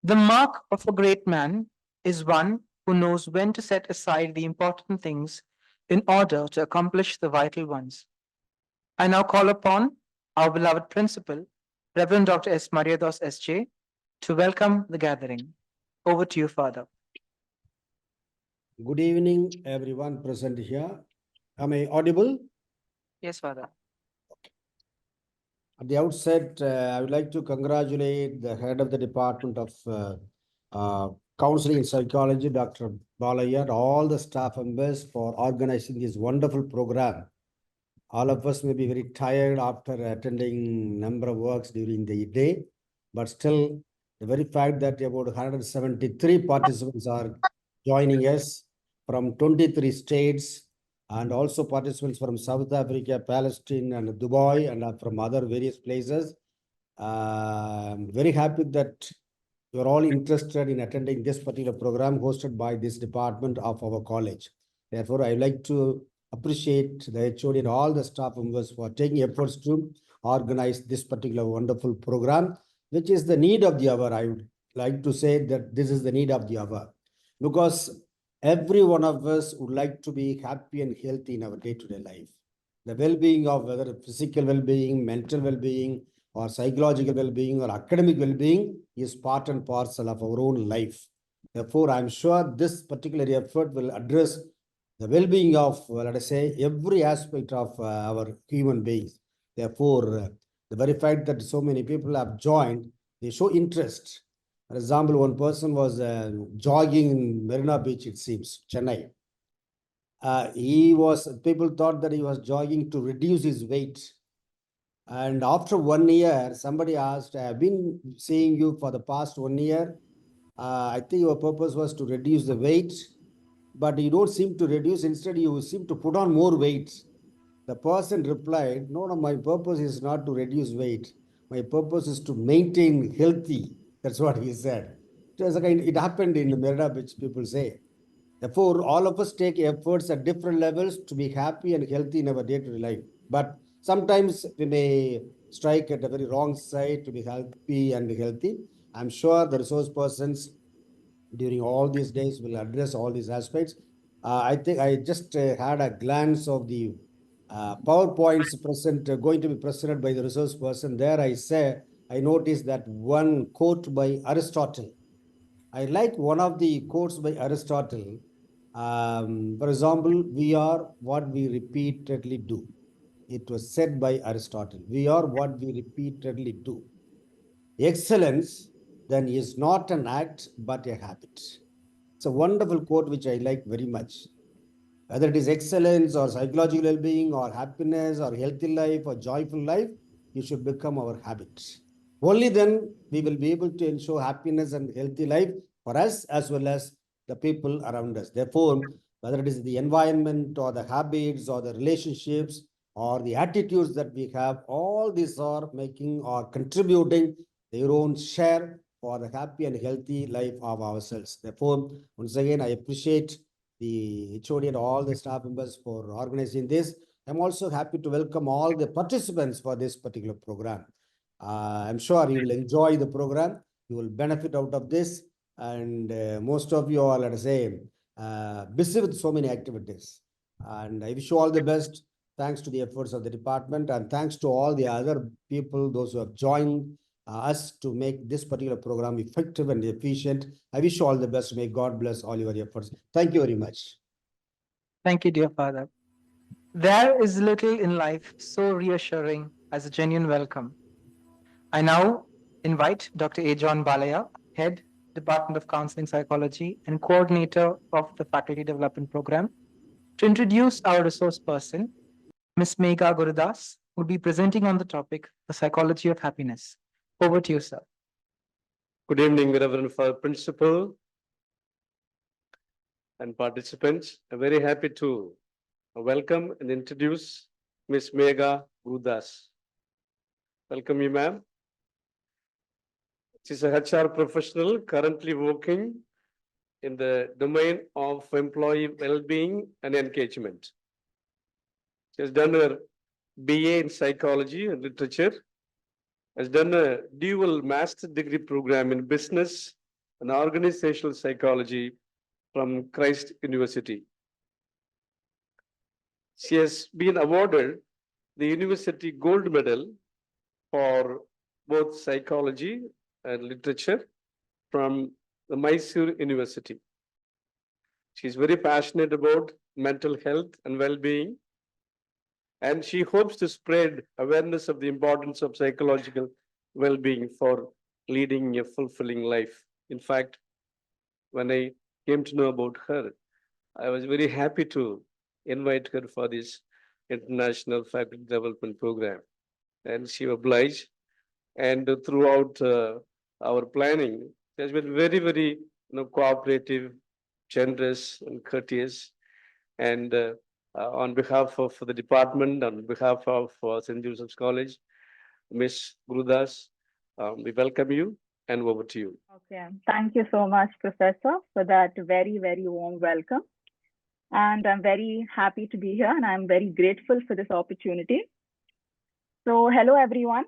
The mark of a great man is one who knows when to set aside the important things in order to accomplish the vital ones. I now call upon our beloved principal, Reverend Dr. S. Mariados S.J., to welcome the gathering. Over to you, Father. Good evening, everyone present here. Am I audible? Yes, Father. At the outset, I would like to congratulate the head of the Department of Counseling and Psychology, Dr. Balaya, and all the staff members for organizing this wonderful program. All of us may be very tired after attending number of works during the day, but still, the very fact that about 173 participants are joining us from 23 states and also participants from South Africa, Palestine, and Dubai, and from other various places. I'm very happy that you're all interested in attending this particular program hosted by this department of our college. Therefore, I would like to appreciate the HOD and all the staff members for taking efforts to organize this particular wonderful program, which is the need of the hour. I would like to say that this is the need of the hour because every one of us would like to be happy and healthy in our day-to-day life. The well-being of whether physical well-being, mental well-being, or psychological well-being or academic well-being is part and parcel of our own life. Therefore, I'm sure this particular effort will address the well-being of, let us say, every aspect of our human beings. Therefore, the very fact that so many people have joined, they show interest. For example, one person was jogging in Marina Beach, it seems, Chennai. People thought that he was jogging to reduce his weight. And after 1 year, somebody asked, I've been seeing you for the past 1 year. I think your purpose was to reduce the weight, but you don't seem to reduce. Instead, you seem to put on more weight. The person replied, no, my purpose is not to reduce weight. My purpose is to maintain healthy. That's what he said. It happened in the Merida, which people say. Therefore, all of us take efforts at different levels to be happy and healthy in our day-to-day life. But sometimes we may strike at a very wrong side to be happy and healthy. I'm sure the resource persons during all these days will address all these aspects. I think I just had a glance of the PowerPoints going to be presented by the resource person. There I noticed that one quote by Aristotle. I like one of the quotes by Aristotle. For example, we are what we repeatedly do. It was said by Aristotle. We are what we repeatedly do. Excellence then is not an act, but a habit. It's a wonderful quote which I like very much. Whether it is excellence or psychological well-being or happiness or healthy life or joyful life, it should become our habit. Only then we will be able to ensure happiness and healthy life for us as well as the people around us. Therefore, whether it is the environment or the habits or the relationships or the attitudes that we have, all these are making or contributing their own share for the happy and healthy life of ourselves. Therefore, once again, I appreciate the HOD and all the staff members for organizing this. I'm also happy to welcome all the participants for this particular program. I'm sure you will enjoy the program. You will benefit out of this. And most of you are, let us say, busy with so many activities. And I wish you all the best. Thanks to the efforts of the department and thanks to all the other people, those who have joined us to make this particular program effective and efficient. I wish you all the best. May God bless all your efforts. Thank you very much. Thank you, dear Father. There is little in life so reassuring as a genuine welcome. I now invite Dr. A. John Balaya, Head, Department of Counseling Psychology and Coordinator of the Faculty Development Program, to introduce our resource person, Ms. Megha Gurudas, who will be presenting on the topic, the psychology of happiness. Over to you, sir. Good evening, Reverend Principal and participants. I'm very happy to welcome and introduce Ms. Megha Gurudas. Welcome you, ma'am. She's a HR professional currently working in the domain of employee well-being and engagement. She has done her BA in psychology and literature, has done a dual master's degree program in business and organizational psychology from Christ University. She has been awarded the University Gold Medal for both psychology and literature from the Mysore University. She's very passionate about mental health and well-being, and she hopes to spread awareness of the importance of psychological well-being for leading a fulfilling life. In fact, when I came to know about her, I was very happy to invite her for this international faculty development program, and she obliged. And throughout our planning, she has been very, very cooperative, generous, and courteous. And on behalf of the department, on behalf of St. Joseph's College, Miss Gurudas, we welcome you and over to you. Okay, thank you so much, Professor, for that very, very warm welcome. And I'm very happy to be here and I'm very grateful for this opportunity. So hello, everyone.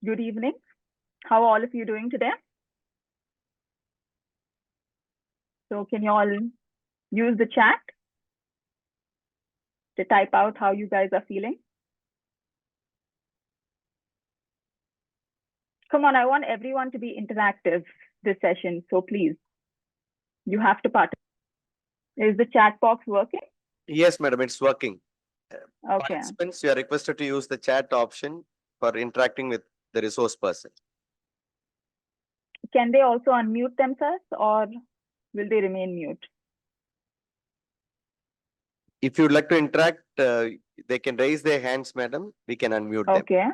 Good evening. How are all of you doing today? So can you all use the chat to type out how you guys are feeling? Come on, I want everyone to be interactive this session. So please, you have to participate. Is the chat box working? Yes, madam, it's working. Okay. Participants, you are requested to use the chat option for interacting with the resource person. Can they also unmute themselves or will they remain mute? If you'd like to interact, they can raise their hands, madam. We can unmute them. Okay.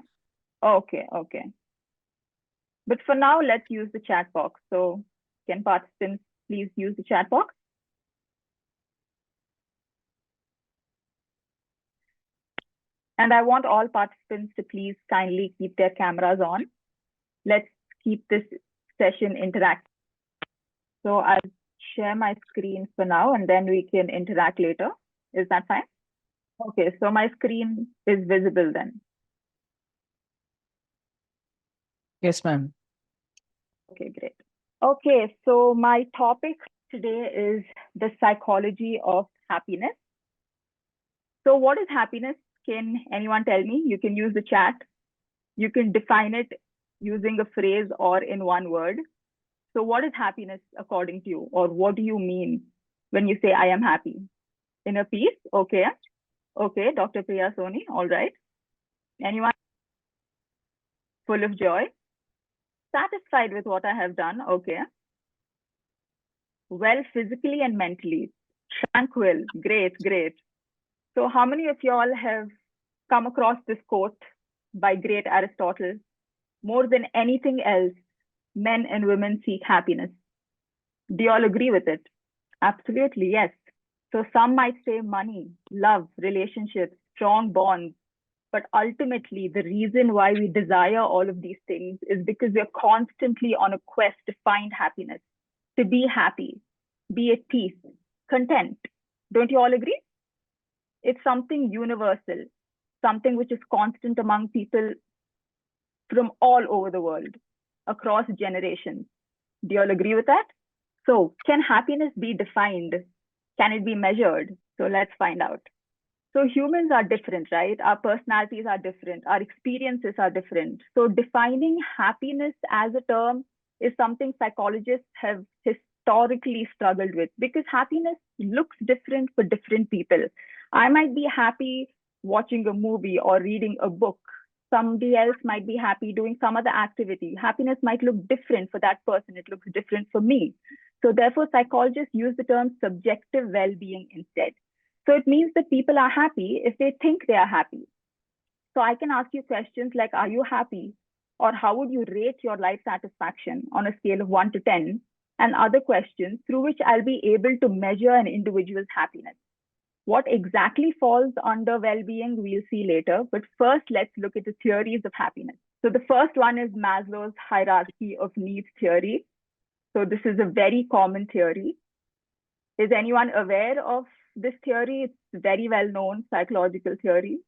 Okay. Okay. But for now, let's use the chat box. So can participants please use the chat box? And I want all participants to please kindly keep their cameras on. Let's keep this session interactive. So I'll share my screen for now and then we can interact later. Is that fine? Okay, so my screen is visible then. Yes, ma'am. Okay, great. Okay, so my topic today is the psychology of happiness. So what is happiness? Can anyone tell me? You can use the chat. You can define it using a phrase or in one word. So what is happiness according to you? Or what do you mean when you say I am happy? Inner peace? Okay. Okay, Dr. Priya Soni, all right. Anyone? Full of joy? Satisfied with what I have done? Okay. Well, physically and mentally. Tranquil. Great, great. So how many of y'all have come across this quote by great Aristotle? More than anything else, men and women seek happiness. Do you all agree with it? Absolutely, yes. So some might say money, love, relationships, strong bonds. But ultimately, the reason why we desire all of these things is because we're constantly on a quest to find happiness, to be happy, be at peace, content. Don't you all agree? It's something universal, something which is constant among people from all over the world, across generations. Do you all agree with that? So can happiness be defined? Can it be measured? So let's find out. So humans are different, right? Our personalities are different. Our experiences are different. So defining happiness as a term is something psychologists have historically struggled with because happiness looks different for different people. I might be happy watching a movie or reading a book. Somebody else might be happy doing some other activity. Happiness might look different for that person. It looks different for me. So therefore, psychologists use the term subjective well-being instead. So it means that people are happy if they think they are happy. So I can ask you questions like, are you happy? Or how would you rate your life satisfaction on a scale of 1 to 10? And other questions through which I'll be able to measure an individual's happiness. What exactly falls under well-being, we'll see later. But first, let's look at the theories of happiness. So the first one is Maslow's hierarchy of needs theory. So this is a very common theory. Is anyone aware of this theory? It's very well-known psychological theory.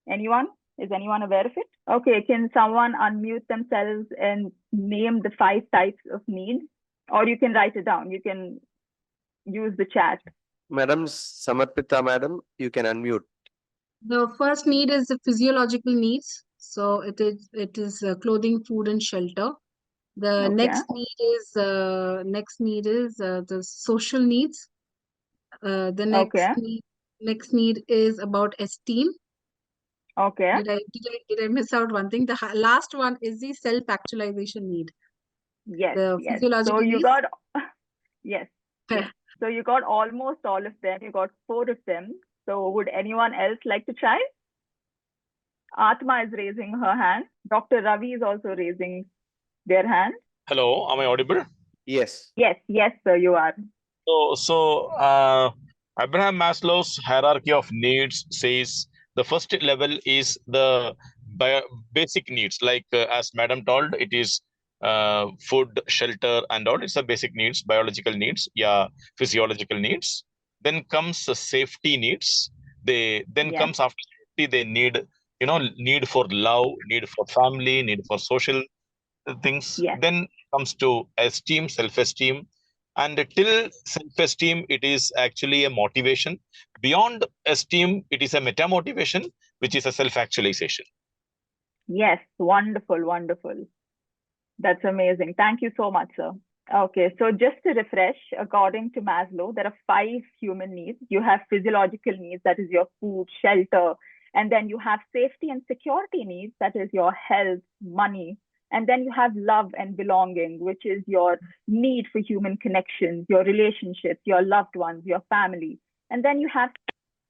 Anyone? Is anyone aware of it? Okay, can someone unmute themselves and name the 5 types of needs Or you can write it down. You can use the chat. Madam Samarpita, madam, you can unmute. The first need is the physiological needs. So it is clothing, food, and shelter. The Okay. next need is the social needs. The next need is about esteem. Okay. Did I miss out one thing? The last one is the self-actualization need. Yes. The Yes. physiological So you needs. got yes. Yes. So you got almost all of them. You got 4 of them. So would anyone else like to try? Atma is raising her hand. Dr. Ravi is also raising their hand. Hello, am I audible? Yes. Yes, yes, sir, you are. So Abraham Maslow's hierarchy of needs says the first level is the basic needs, like as Madam told, it is food, shelter, and all. It's the basic needs, biological needs, physiological needs. Then comes the safety needs. Comes after safety, they need need for love, need for family, need for social things. Yes. Then comes to esteem, self-esteem, and till self-esteem, it is actually a motivation. Beyond esteem, it is a meta-motivation, which is a self-actualization. Yes, wonderful, wonderful. That's amazing. Thank you so much, sir. Okay, so just to refresh, according to Maslow, there are 5 human needs. You have physiological needs, that is your food, shelter, and then you have safety and security needs, that is your health, money, and then you have love and belonging, which is your need for human connections, your relationships, your loved ones, your family. And then you have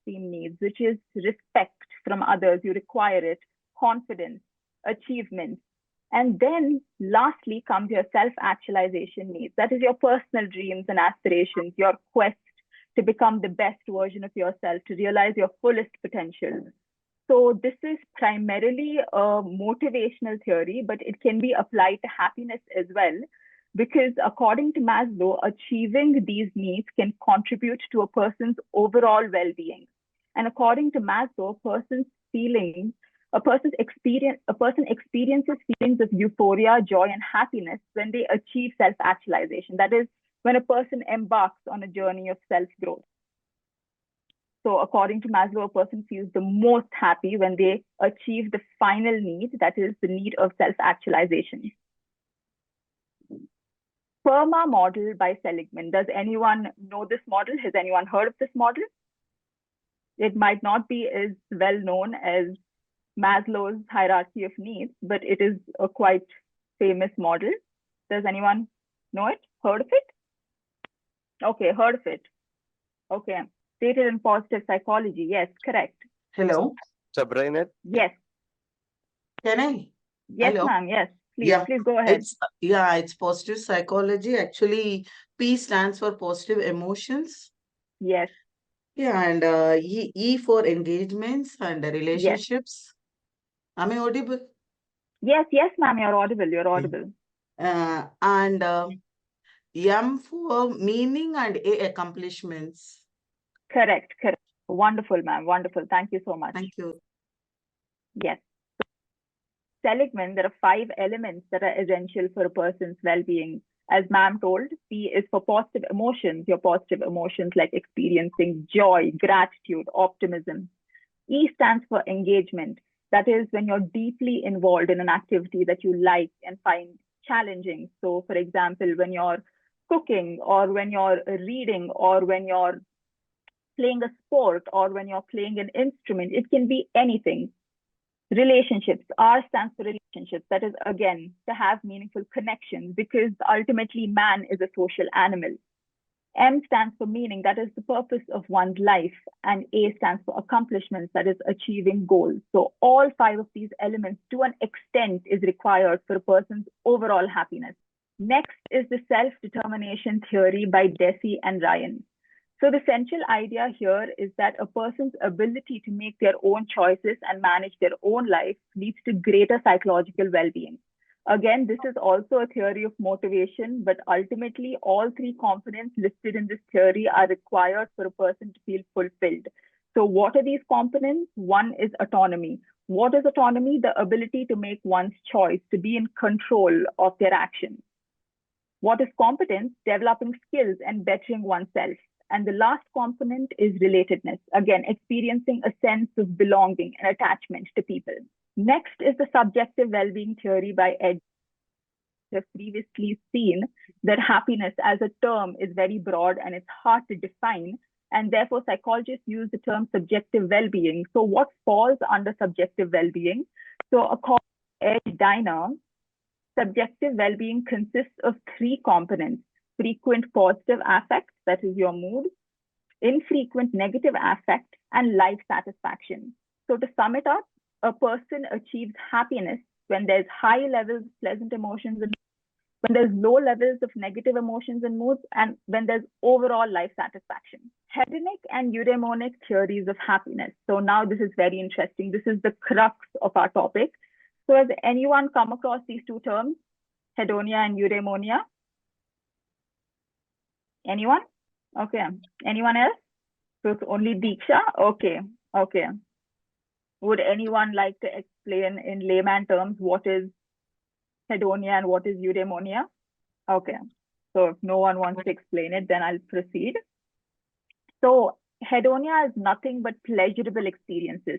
esteem needs, which is respect from others. You require it, confidence, achievements. And then lastly comes your self-actualization needs. That is your personal dreams and aspirations, your quest to become the best version of yourself, to realize your fullest potential. So this is primarily a motivational theory, but it can be applied to happiness as well, because according to Maslow, achieving these needs can contribute to a person's overall well-being. And according to Maslow, a person experiences feelings of euphoria, joy, and happiness when they achieve self-actualization. That is, when a person embarks on a journey of self-growth. So according to Maslow, a person feels the most happy when they achieve the final need, that is the need of self-actualization. PERMA model by Seligman. Does anyone know this model? Has anyone heard of this model? It might not be as well known as Maslow's hierarchy of needs, but it is a quite famous model. Does anyone know it? Heard of it? Okay, heard of it. Okay. Stated in positive psychology. Yes, correct. Hello. Sabrina? Yes. Can I? Yes, Hello? ma'am. Yes. Please, Yeah. please go ahead. It's positive psychology. Actually, P stands for positive emotions. Yes. Yeah, and E for engagements and relationships. Am I audible? Yes, yes, ma'am. You're audible. You're audible. And M for meaning and A accomplishments. Correct, correct. Wonderful, ma'am. Wonderful. Thank you so much. Thank you. Yes. Seligman, there are 5 elements that are essential for a person's well-being. As ma'am told, P is for positive emotions, your positive emotions like experiencing joy, gratitude, optimism. E stands for engagement. That is when you're deeply involved in an activity that you like and find challenging. So for example, when you're cooking or when you're reading or when you're playing a sport or when you're playing an instrument, it can be anything. Relationships, R stands for relationships. That is, again, to have meaningful connections, because ultimately man is a social animal. M stands for meaning, that is the purpose of one's life. And A stands for accomplishments, that is achieving goals. So all 5 of these elements to an extent is required for a person's overall happiness. Next is the self-determination theory by Deci and Ryan. So the central idea here is that a person's ability to make their own choices and manage their own life leads to greater psychological well-being. Again, this is also a theory of motivation, but ultimately all 3 components listed in this theory are required for a person to feel fulfilled. So what are these components? One is autonomy. What is autonomy? The ability to make one's choice, to be in control of their actions. What is competence? Developing skills and bettering oneself. And the last component is relatedness. Again, experiencing a sense of belonging and attachment to people. Next is the subjective well-being theory by Ed. We have previously seen that happiness as a term is very broad and it's hard to define. And therefore, psychologists use the term subjective well-being. So what falls under subjective well-being? So according to Ed Diner, subjective well-being consists of three components: frequent positive affect, that is your mood, infrequent negative affect, and life satisfaction. So to sum it up, a person achieves happiness when there's high levels of pleasant emotions and when there's low levels of negative emotions and moods, and when there's overall life satisfaction. Hedonic and eudaimonic theories of happiness. So now this is very interesting. This is the crux of our topic. So has anyone come across these two terms, hedonia and eudaimonia? Anyone? Okay. Anyone else? So it's only Diksha? Okay. Okay. Would anyone like to explain in layman terms what is hedonia and what is eudaimonia? Okay. So if no one wants to explain it, then I'll proceed. So hedonia is nothing but pleasurable experiences.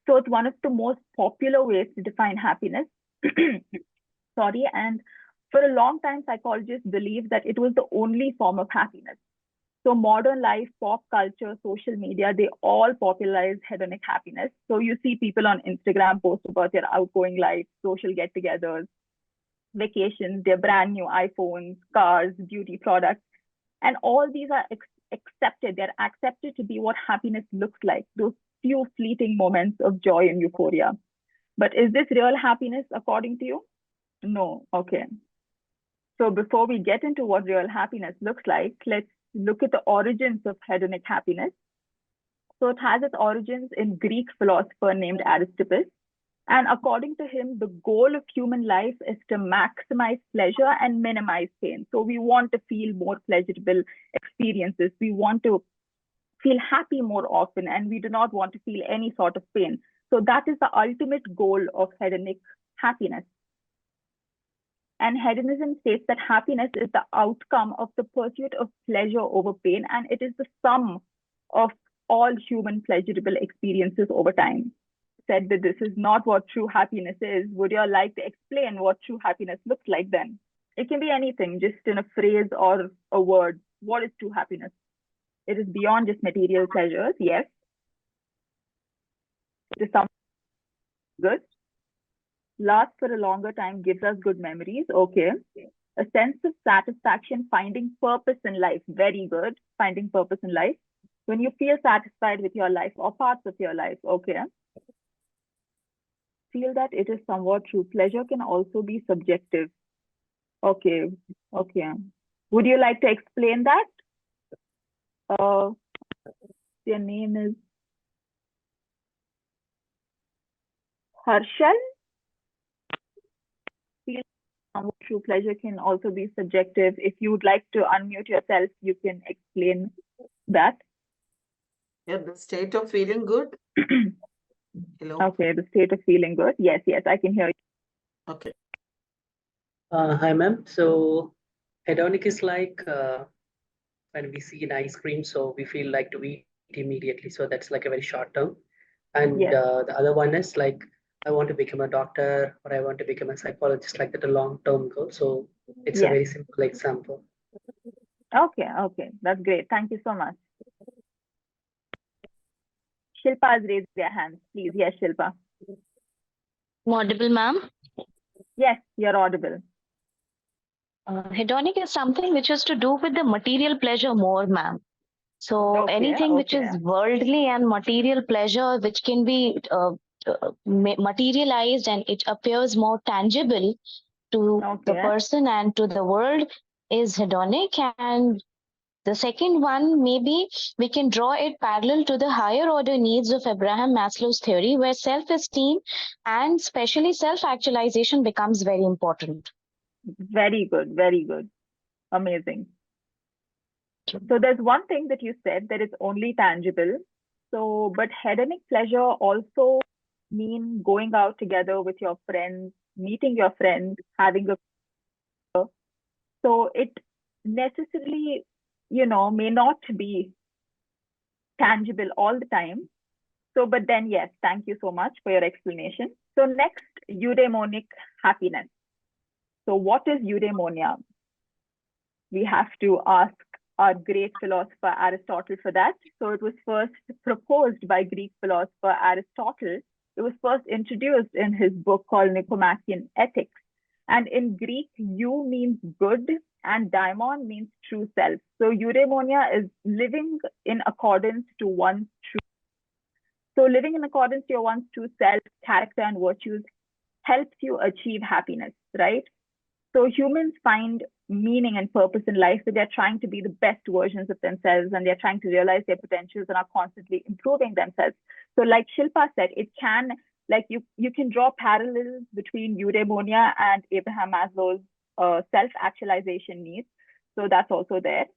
So it's one of the most popular ways to define happiness. Sorry. And for a long time, psychologists believed that it was the only form of happiness. So modern life, pop culture, social media, they all popularize hedonic happiness. So you see people on Instagram post about their outgoing life, social get-togethers, vacations, their brand new iPhones, cars, beauty products. And all these are accepted. They're accepted to be what happiness looks like, those few fleeting moments of joy and euphoria. But is this real happiness according to you? No. Okay. So before we get into what real happiness looks like, let's look at the origins of hedonic happiness. So it has its origins in Greek philosopher named Aristippus. And according to him, the goal of human life is to maximize pleasure and minimize pain. So we want to feel more pleasurable experiences. We want to feel happy more often, and we do not want to feel any sort of pain. So that is the ultimate goal of hedonic happiness. And hedonism states that happiness is the outcome of the pursuit of pleasure over pain, and it is the sum of all human pleasurable experiences over time. Said that this is not what true happiness is. Would you all like to explain what true happiness looks like then? It can be anything, just in a phrase or a word. What is true happiness? It is beyond just material pleasures, yes. It is something good. Lasts for a longer time, gives us good memories, okay. A sense of satisfaction, finding purpose in life, very good. Finding purpose in life. When you feel satisfied with your life or parts of your life, okay. Feel that it is somewhat true. Pleasure can also be subjective. Okay, okay. Would you like to explain that? Your name is Harshal. Feel somewhat true. Pleasure can also be subjective. If you would like to unmute yourself, you can explain that. Yeah, the state of feeling good. Hello. Okay, the state of feeling good. Yes, yes, I can hear you. Okay. Hi, ma'am. So hedonic is like when we see an ice cream, so we feel like to eat immediately. So that's like a very short term. And Yes. the other one is like, I want to become a doctor or I want to become a psychologist, like that a long term goal. So it's a Yes. very simple example. Okay, okay. That's great. Thank you so much. Shilpa has raised their hands. Please, yes, Shilpa. Audible, ma'am? Yes, you're audible. Hedonic is something which has to do with the material pleasure more, ma'am. So Okay, anything which okay. is worldly and material pleasure, which can be materialized and it appears more tangible to the Okay. person and to the world, is hedonic. And the second one, maybe we can draw it parallel to the higher order needs of Abraham Maslow's theory, where self-esteem and especially self-actualization becomes very important. Very good, very good. Amazing. So there's one thing that you said that it's only tangible. So, but hedonic pleasure also mean going out together with your friends, meeting your friends, having a So it necessarily, may not be tangible all the time. So, but then yes, thank you so much for your explanation. So next, eudaimonic happiness. So what is eudaimonia? We have to ask our great philosopher Aristotle for that. So it was first proposed by Greek philosopher Aristotle. It was first introduced in his book called Nicomachean Ethics. And in Greek, eu means good and daimon means true self. So eudaimonia is living in accordance to one's true. So living in accordance to your one's true self, character and virtues helps you achieve happiness, right? So humans find meaning and purpose in life, so they're trying to be the best versions of themselves and they're trying to realize their potentials and are constantly improving themselves. So like Shilpa said, it can, like you can draw parallels between eudaimonia and Abraham Maslow's self-actualization needs. So that's also there.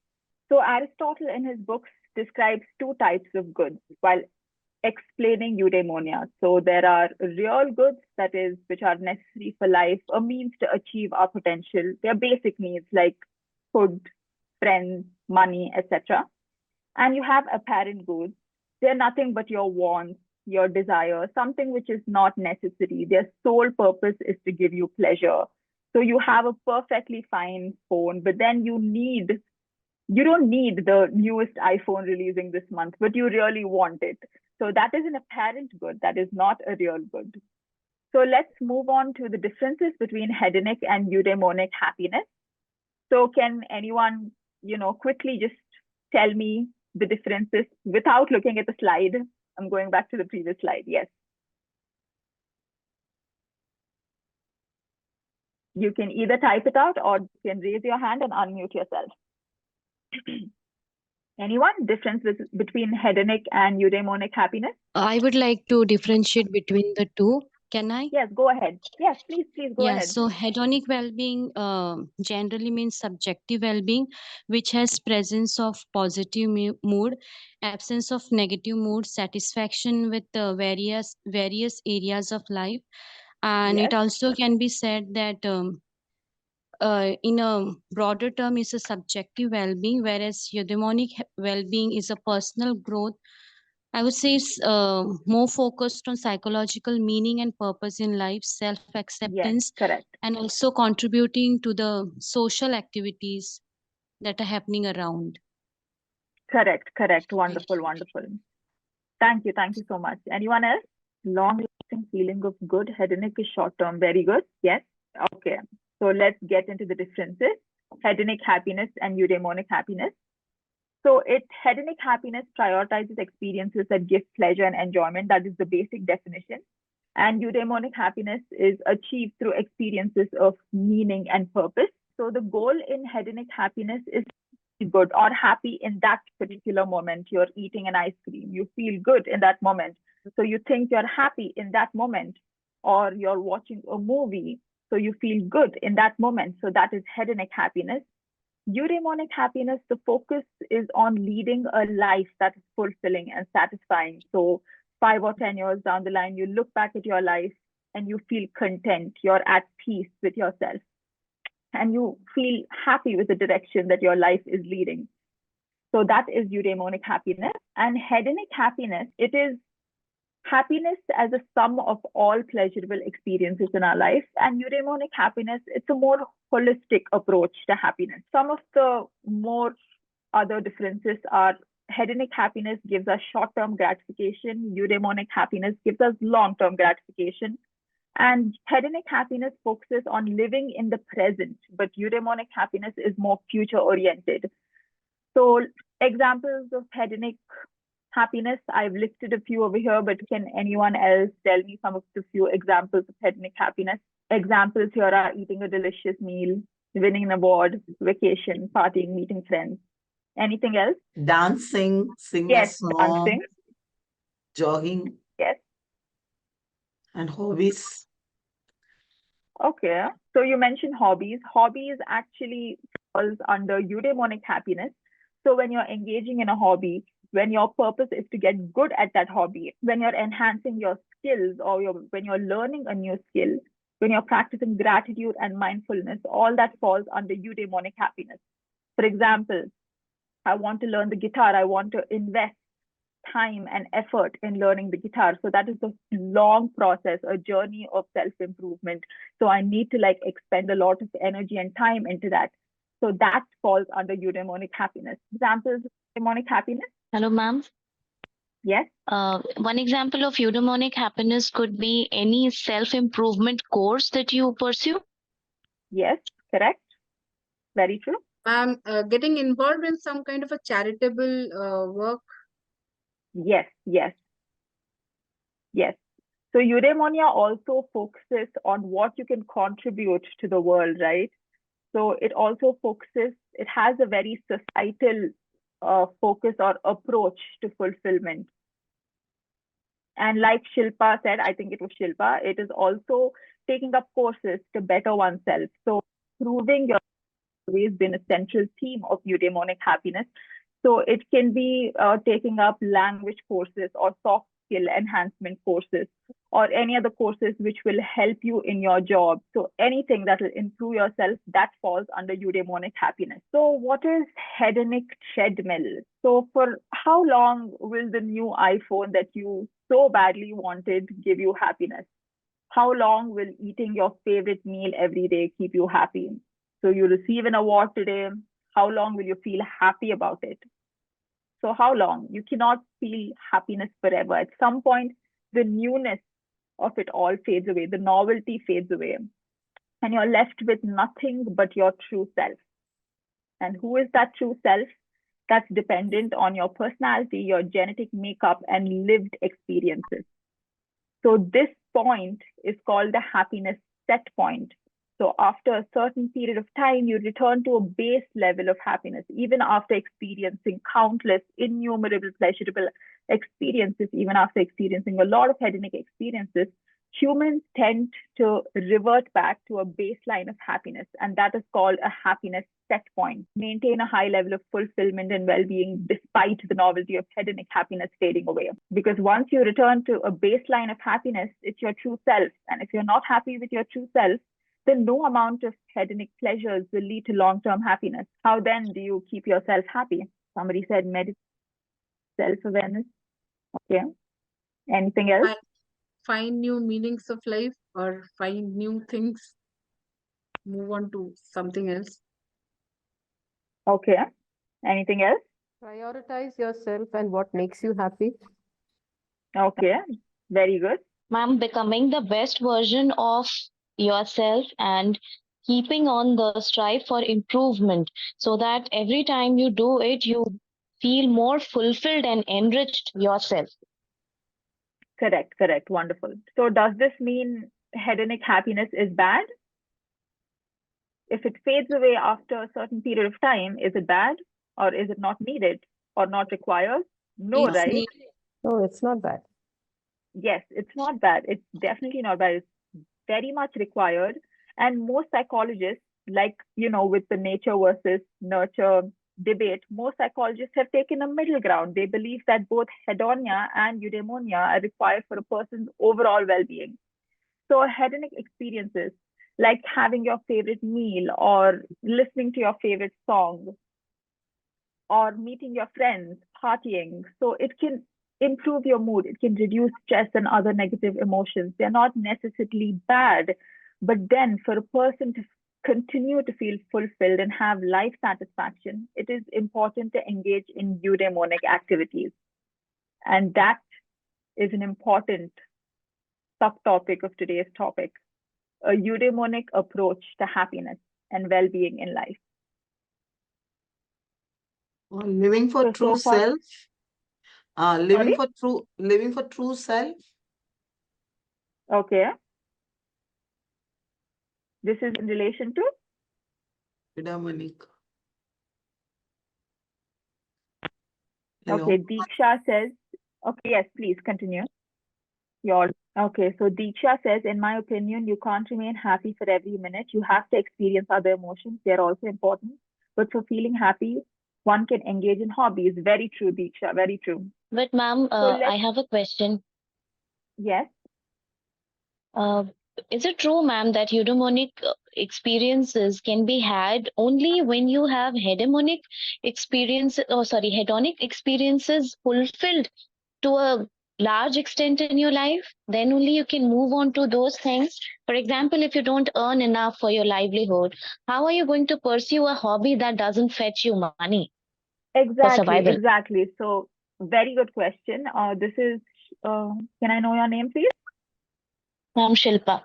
So Aristotle in his books describes two types of goods while explaining eudaimonia. So there are real goods, that is, which are necessary for life, a means to achieve our potential. They're basic needs like food, friends, money, etc. And you have apparent goods. They're nothing but your wants, your desire, something which is not necessary. Their sole purpose is to give you pleasure. So you have a perfectly fine phone, but then you don't need the newest iPhone releasing this month, but you really want it. So that is an apparent good. That is not a real good. So let's move on to the differences between hedonic and eudaimonic happiness. So can anyone, quickly just tell me the differences without looking at the slide? I'm going back to the previous slide. Yes. You can either type it out or you can raise your hand and unmute yourself. Anyone? Difference between hedonic and eudaimonic happiness? I would like to differentiate between the two. Can I? Yes, go ahead. Yes, please go ahead. So hedonic well-being generally means subjective well-being, which has presence of positive mood, absence of negative mood, satisfaction with various areas of life, and Yes. it also can be said that in a broader term is a subjective well-being, whereas eudaimonic well-being is a personal growth. I would say it's more focused on psychological meaning and purpose in life, self-acceptance, Yes, correct. and also contributing to the social activities that are happening around. Correct. Wonderful. Thank you so much. Anyone else? Long-lasting feeling of good. Hedonic is short-term. Very good. Yes. Okay. So let's get into the differences. Hedonic happiness and eudaimonic happiness. So hedonic happiness prioritizes experiences that give pleasure and enjoyment. That is the basic definition. And eudaimonic happiness is achieved through experiences of meaning and purpose. So the goal in hedonic happiness is good or happy in that particular moment. You're eating an ice cream, you feel good in that moment. So you think you're happy in that moment, or you're watching a movie, so you feel good in that moment. So that is hedonic happiness. Eudaimonic happiness, the focus is on leading a life that is fulfilling and satisfying. So 5 or 10 years down the line, you look back at your life and you feel content, you're at peace with yourself, and you feel happy with the direction that your life is leading. So that is eudaimonic happiness. And hedonic happiness, it is happiness as a sum of all pleasurable experiences in our life. And eudaimonic happiness, it's a more holistic approach to happiness. Some of the more other differences are hedonic happiness gives us short-term gratification, eudaimonic happiness gives us long-term gratification. And hedonic happiness focuses on living in the present, but eudaimonic happiness is more future-oriented. So examples of hedonic happiness, I've listed a few over here, but can anyone else tell me some of the few examples of hedonic happiness? Examples here are eating a delicious meal, winning an award, vacation, partying, meeting friends. Anything else? Dancing, singing a song, Dancing. jogging. Yes. And hobbies. Okay. So you mentioned hobbies. Hobbies actually falls under eudaimonic happiness. So when you're engaging in a hobby, when your purpose is to get good at that hobby, when you're enhancing your skills or when you're learning a new skill, when you're practicing gratitude and mindfulness, all that falls under eudaimonic happiness. For example, I want to learn the guitar. I want to invest time and effort in learning the guitar. So that is a long process, a journey of self-improvement. So I need to like expend a lot of energy and time into that. So that falls under eudaimonic happiness. Examples of eudaimonic happiness? Hello, ma'am. Yes. One example of eudaimonic happiness could be any self-improvement course that you pursue. Yes, correct. Very true. Getting involved in some kind of a charitable work. Yes, yes. Yes. So eudaimonia also focuses on what you can contribute to the world, right? So it also focuses, it has a very societal focus or approach to fulfillment. And like Shilpa said, I think it was Shilpa, it is also taking up courses to better oneself. So proving your always been a central theme of eudaimonic happiness. So it can be taking up language courses or soft skill enhancement courses or any other courses which will help you in your job. So anything that will improve yourself, that falls under eudaimonic happiness. So what is hedonic treadmill? So for how long will the new iPhone that you so badly wanted give you happiness? How long will eating your favorite meal every day keep you happy? So you receive an award today. How long will you feel happy about it? So how long? You cannot feel happiness forever. At some point, the newness of it all fades away. The novelty fades away. And you're left with nothing but your true self. And who is that true self? That's dependent on your personality, your genetic makeup, and lived experiences. So this point is called the happiness set point. So after a certain period of time, you return to a base level of happiness, even after experiencing countless innumerable pleasurable experiences, even after experiencing a lot of hedonic experiences, humans tend to revert back to a baseline of happiness, and that is called a happiness set point. Maintain a high level of fulfillment and well-being despite the novelty of hedonic happiness fading away. Because once you return to a baseline of happiness, it's your true self. And if you're not happy with your true self, then no amount of hedonic pleasures will lead to long-term happiness. How then do you keep yourself happy? Somebody said meditate, self-awareness. Okay. Anything else? Find new meanings of life or find new things. Move on to something else. Okay. Anything else? Prioritize yourself and what makes you happy. Okay. Very good. Ma'am, becoming the best version of yourself and keeping on the strive for improvement so that every time you do it, you feel more fulfilled and enriched yourself. Correct, correct. Wonderful. So does this mean hedonic happiness is bad? If it fades away after a certain period of time, is it bad or is it not needed or not required? No, It's right? needed. No, it's not bad. Yes, it's not bad. It's definitely not bad. It's very much required. And most psychologists, like, with the nature versus nurture debate, most psychologists have taken a middle ground. They believe that both hedonia and eudaimonia are required for a person's overall well-being. So hedonic experiences, like having your favorite meal or listening to your favorite song or meeting your friends, partying. So it can improve your mood. It can reduce stress and other negative emotions. They're not necessarily bad, but then for a person to continue to feel fulfilled and have life satisfaction, it is important to engage in eudaimonic activities. And that is an important subtopic of today's topic, a eudaimonic approach to happiness and well-being in life. Living for true self. Living for true self. Okay. This is in relation to eudaimonic. Okay, Deeksha says, okay, yes, please continue. Okay, so Deeksha says, in my opinion, you can't remain happy for every minute. You have to experience other emotions. They're also important. But for feeling happy, one can engage in hobbies. Very true, Deeksha, very true. But ma'am, I have a question. Yes. Is it true, ma'am, that eudaimonic experiences can be had only when you have hedonic experiences fulfilled to a large extent in your life? Then only you can move on to those things. For example, if you don't earn enough for your livelihood, how are you going to pursue a hobby that doesn't fetch you money for Exactly, survival? exactly. So very good question. This is, can I know your name, please? I'm Shilpa.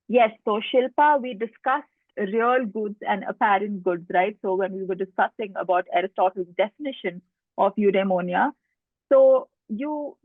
Yes, so Shilpa, we discussed real goods and apparent goods, right? So when we were discussing about Aristotle's definition of eudaimonia, so you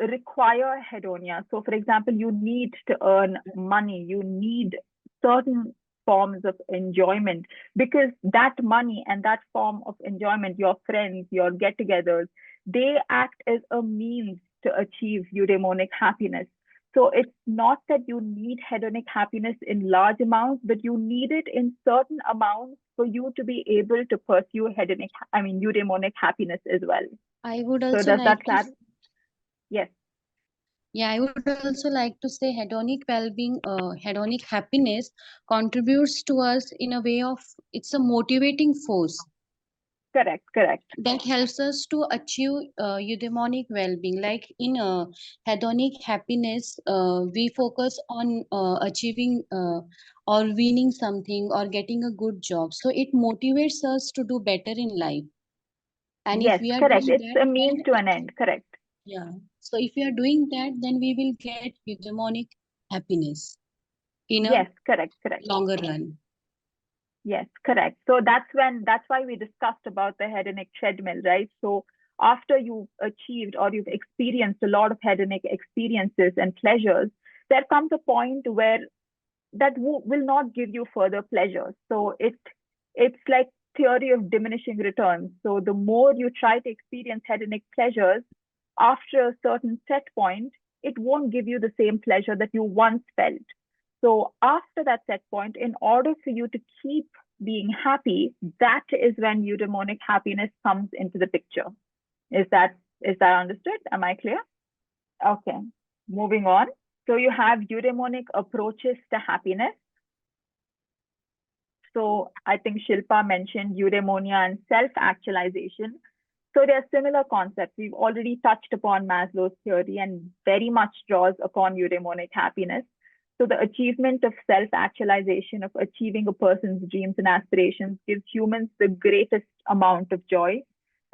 require hedonia. So for example, you need to earn money, you need certain forms of enjoyment, because that money and that form of enjoyment, your friends, your get-togethers, they act as a means to achieve eudaimonic happiness. So it's not that you need hedonic happiness in large amounts, but you need it in certain amounts for you to be able to pursue eudaimonic happiness as well. I would So also does that like to, clarify? Yes. yeah, I would also like to say hedonic well-being, hedonic happiness contributes to us in a way of, it's a motivating force Correct, correct. that helps us to achieve eudaimonic well-being. Like in hedonic happiness, we focus on achieving or winning something or getting a good job. So it motivates us to do better in life. And if Yes, we are correct. doing It's that, a means to an end. Correct. yeah. So if we are doing that, then we will get eudaimonic happiness in a Yes, correct, correct. longer run. Yes, correct. So that's why we discussed about the hedonic treadmill, right? So after you've achieved or you've experienced a lot of hedonic experiences and pleasures, there comes a point where that will not give you further pleasure. So it's like theory of diminishing returns. So the more you try to experience hedonic pleasures, after a certain set point, it won't give you the same pleasure that you once felt. So after that set point, in order for you to keep being happy, that is when eudaimonic happiness comes into the picture. Is that understood? Am I clear? Okay, moving on. So you have eudaimonic approaches to happiness. So I think Shilpa mentioned eudaimonia and self-actualization. So they are similar concepts. We've already touched upon Maslow's theory and very much draws upon eudaimonic happiness. So the achievement of self-actualization, of achieving a person's dreams and aspirations, gives humans the greatest amount of joy.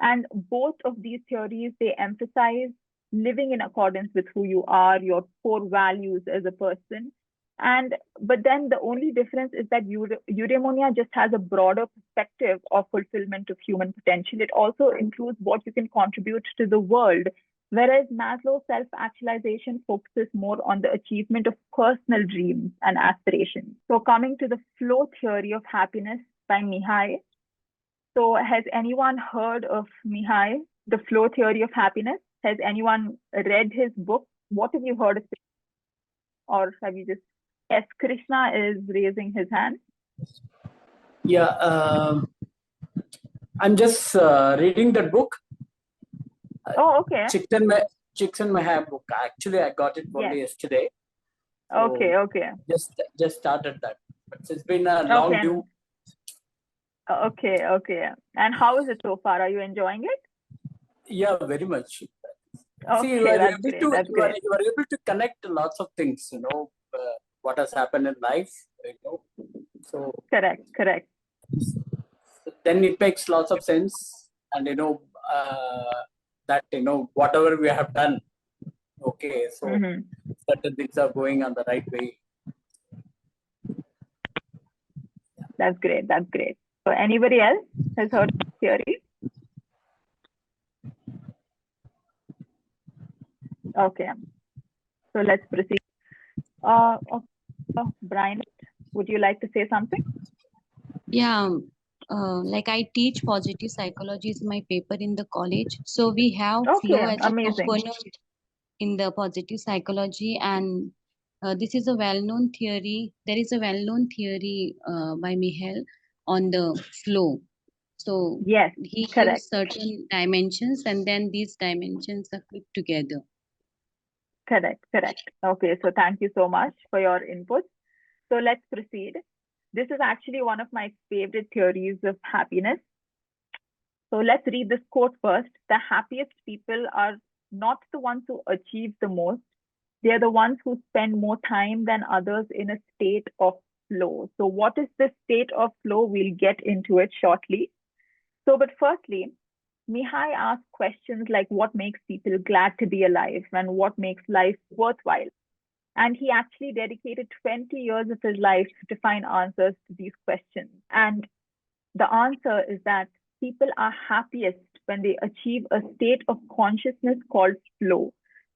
And both of these theories, they emphasize living in accordance with who you are, your core values as a person. But then the only difference is that eudaimonia just has a broader perspective of fulfillment of human potential. It also includes what you can contribute to the world, whereas Maslow's self-actualization focuses more on the achievement of personal dreams and aspirations. So coming to the flow theory of happiness by Mihai. So has anyone heard of Mihai, the flow theory of happiness? Has anyone read his book? What have you heard of it? Or have you just... Yes, Krishna is raising his hand. Yeah, I'm just reading that book. Oh, okay. Chicks and Megha book. Actually, I got it only yesterday. So Okay. Just started that. But it's been a long due. Okay. And how is it so far? Are you enjoying it? Yeah, very much. Okay, See, you are that's great. That's great. You are able to connect lots of things. What has happened in life. So Correct. Then it makes lots of sense, and that whatever we have done, okay, so certain things are going on the right way. That's great. So anybody else has heard of theory? Okay. So let's proceed. Brian, would you like to say something? Yeah, like I teach positive psychology is my paper in the college. So we have flow as a component in the positive psychology, and this is a well-known theory. There is a well-known theory by Mihail on the flow. So he gives certain dimensions, and then these dimensions are put together. Correct. Okay, so thank you so much for your input. So let's proceed. This is actually one of my favorite theories of happiness. So let's read this quote first. The happiest people are not the ones who achieve the most. They are the ones who spend more time than others in a state of flow. So what is the state of flow? We'll get into it shortly. So, but firstly, Mihai asked questions like what makes people glad to be alive and what makes life worthwhile. And he actually dedicated 20 years of his life to find answers to these questions. And the answer is that people are happiest when they achieve a state of consciousness called flow.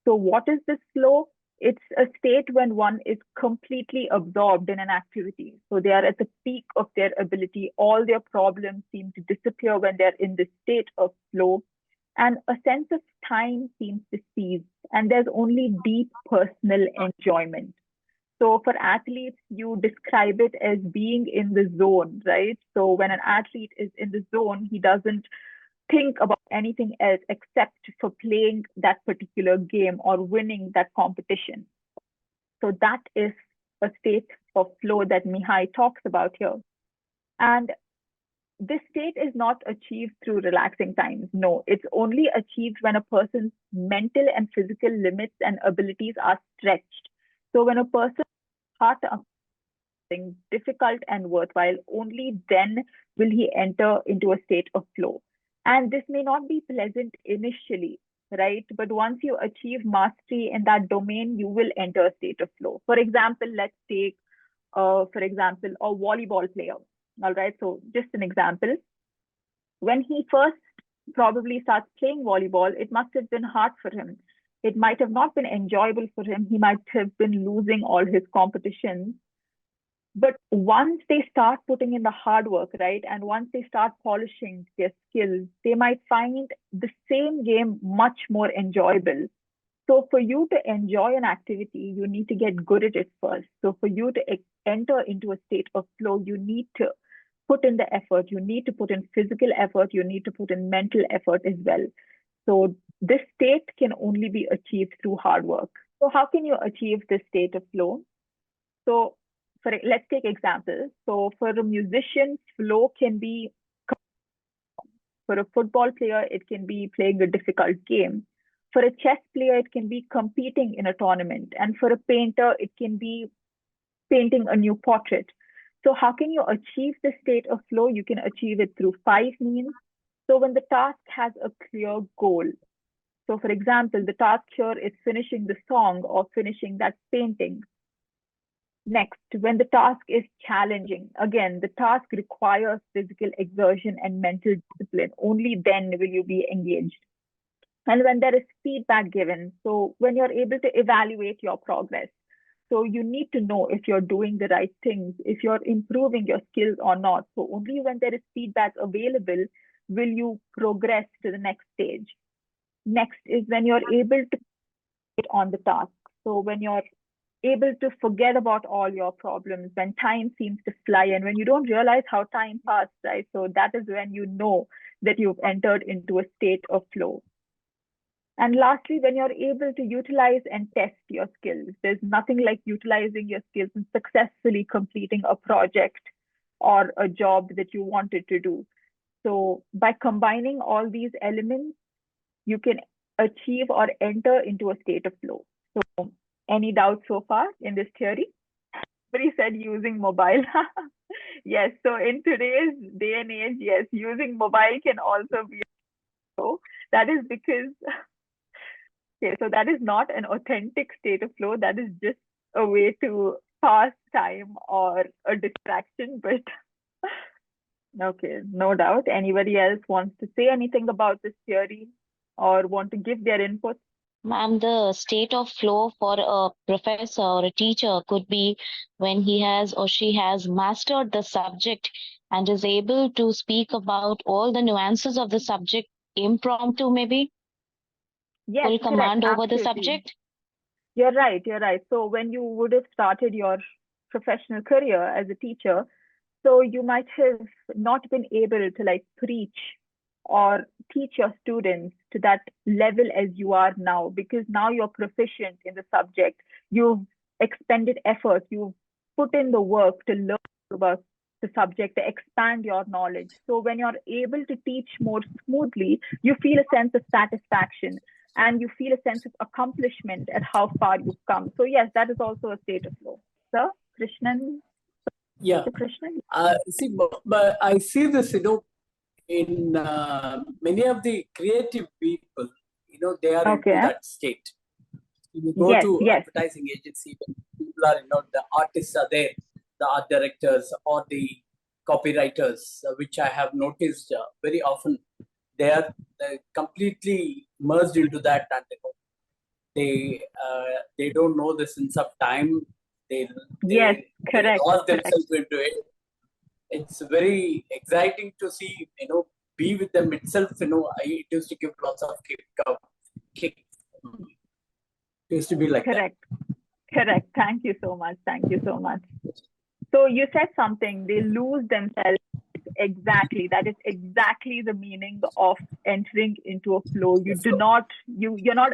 So what is this flow? It's a state when one is completely absorbed in an activity. So they are at the peak of their ability. All their problems seem to disappear when they're in this state of flow. And a sense of time seems to cease. And there's only deep personal enjoyment. So for athletes, you describe it as being in the zone, right? So when an athlete is in the zone, he doesn't think about anything else except for playing that particular game or winning that competition. So that is a state of flow that Mihai talks about here. And this state is not achieved through relaxing times. No, it's only achieved when a person's mental and physical limits and abilities are stretched. So when a person heart something difficult and worthwhile, only then will he enter into a state of flow. And this may not be pleasant initially, right? But once you achieve mastery in that domain, you will enter a state of flow. For example, let's take, a volleyball player. All right, so just an example. When he first probably starts playing volleyball, it must have been hard for him. It might have not been enjoyable for him. He might have been losing all his competitions. But once they start putting in the hard work, right, and once they start polishing their skills, they might find the same game much more enjoyable. So for you to enjoy an activity, you need to get good at it first. So for you to enter into a state of flow, you need to put in the effort. You need to put in physical effort. You need to put in mental effort as well. So this state can only be achieved through hard work. So how can you achieve this state of flow? So let's take examples. So for a musician, flow can be, for a football player, it can be playing a difficult game. For a chess player, it can be competing in a tournament. And for a painter, it can be painting a new portrait. So how can you achieve the state of flow? You can achieve it through 5 means. So when the task has a clear goal. So for example, the task here is finishing the song or finishing that painting. Next, when the task is challenging, again, the task requires physical exertion and mental discipline. Only then will you be engaged. And when there is feedback given, so when you're able to evaluate your progress, so you need to know if you're doing the right things, if you're improving your skills or not. So only when there is feedback available will you progress to the next stage. Next is when you're able to get on the task. So when you're able to forget about all your problems, when time seems to fly and when you don't realize how time passed, right? So that is when you know that you've entered into a state of flow. And lastly, when you're able to utilize and test your skills, there's nothing like utilizing your skills and successfully completing a project or a job that you wanted to do. So by combining all these elements, you can achieve or enter into a state of flow. So any doubts so far in this theory? Somebody said using mobile. Yes, so in today's day and age, yes, using mobile can also be a flow. That is because okay, so that is not an authentic state of flow. That is just a way to pass time or a distraction. But okay, no doubt. Anybody else wants to say anything about this theory or want to give their input? Ma'am, the state of flow for a professor or a teacher could be when he has or she has mastered the subject and is able to speak about all the nuances of the subject impromptu, maybe? Yes, Full correct. command over the Absolutely. subject? You're right. So when you would have started your professional career as a teacher, so you might have not been able to like preach or teach your students to that level as you are now, because now you're proficient in the subject. You've expended effort, you've put in the work to learn about the subject, to expand your knowledge. So when you're able to teach more smoothly, you feel a sense of satisfaction and you feel a sense of accomplishment at how far you've come. So yes, that is also a state of flow. Sir, Krishnan? Yeah. Krishnan? See, but I see this, in many of the creative people, they are into that state. You go to advertising agency, when people are, the artists are there, the art directors or the copywriters, which I have noticed very often, they're completely merged into that, and they don't know the sense of time. They lost themselves into it. It's very exciting to see, be with them itself. It used to give lots of kick. It used to be like that. Correct. Thank you so much. So you said something, they lose themselves. Exactly. That is exactly the meaning of entering into a flow. You're not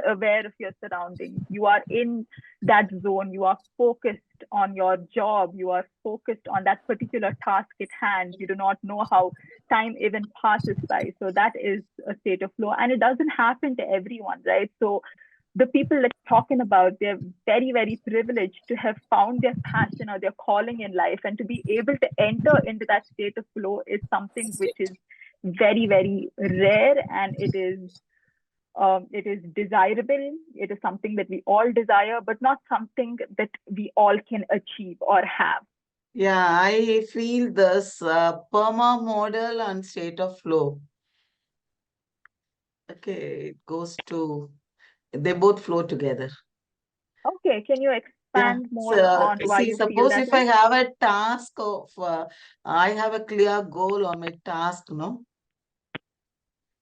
aware of your surroundings. You are in that zone. You are focused on your job. You are focused on that particular task at hand. You do not know how time even passes by. So that is a state of flow. And it doesn't happen to everyone, right? So the people that you're talking about, they're very, very privileged to have found their passion or their calling in life, and to be able to enter into that state of flow is something which is very, very rare, and it is desirable. It is something that we all desire, but not something that we all can achieve or have. Yeah, I feel this PERMA model and state of flow. Okay, it goes to, they both flow together. Okay, can you expand more on why you feel suppose that if I have a task of, I have a clear goal on my task, no?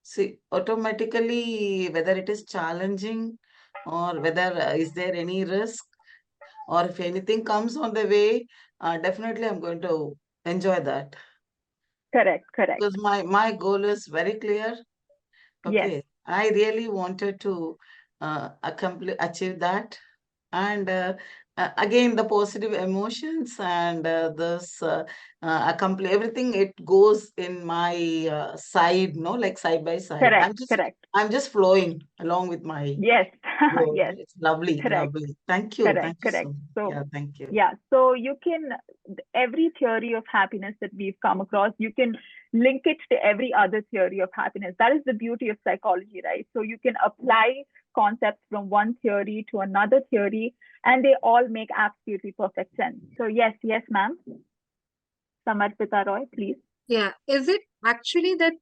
See, automatically, whether it is challenging or whether is there any risk, or if anything comes on the way, definitely I'm going to enjoy that. Correct. Because my goal is very clear. Okay, I really wanted to achieve that. And again, the positive emotions and this everything, it goes in my side, no, like side by side. Correct. I'm just flowing along with my yes. It's lovely. Thank you. Thank you so much. So, thank you. Yeah, so you can, every theory of happiness that we've come across, you can link it to every other theory of happiness. That is the beauty of psychology, right? So you can apply concepts from one theory to another theory, and they all make absolutely perfect sense. So yes, ma'am. Samarpita Roy, please. Yeah, is it actually that,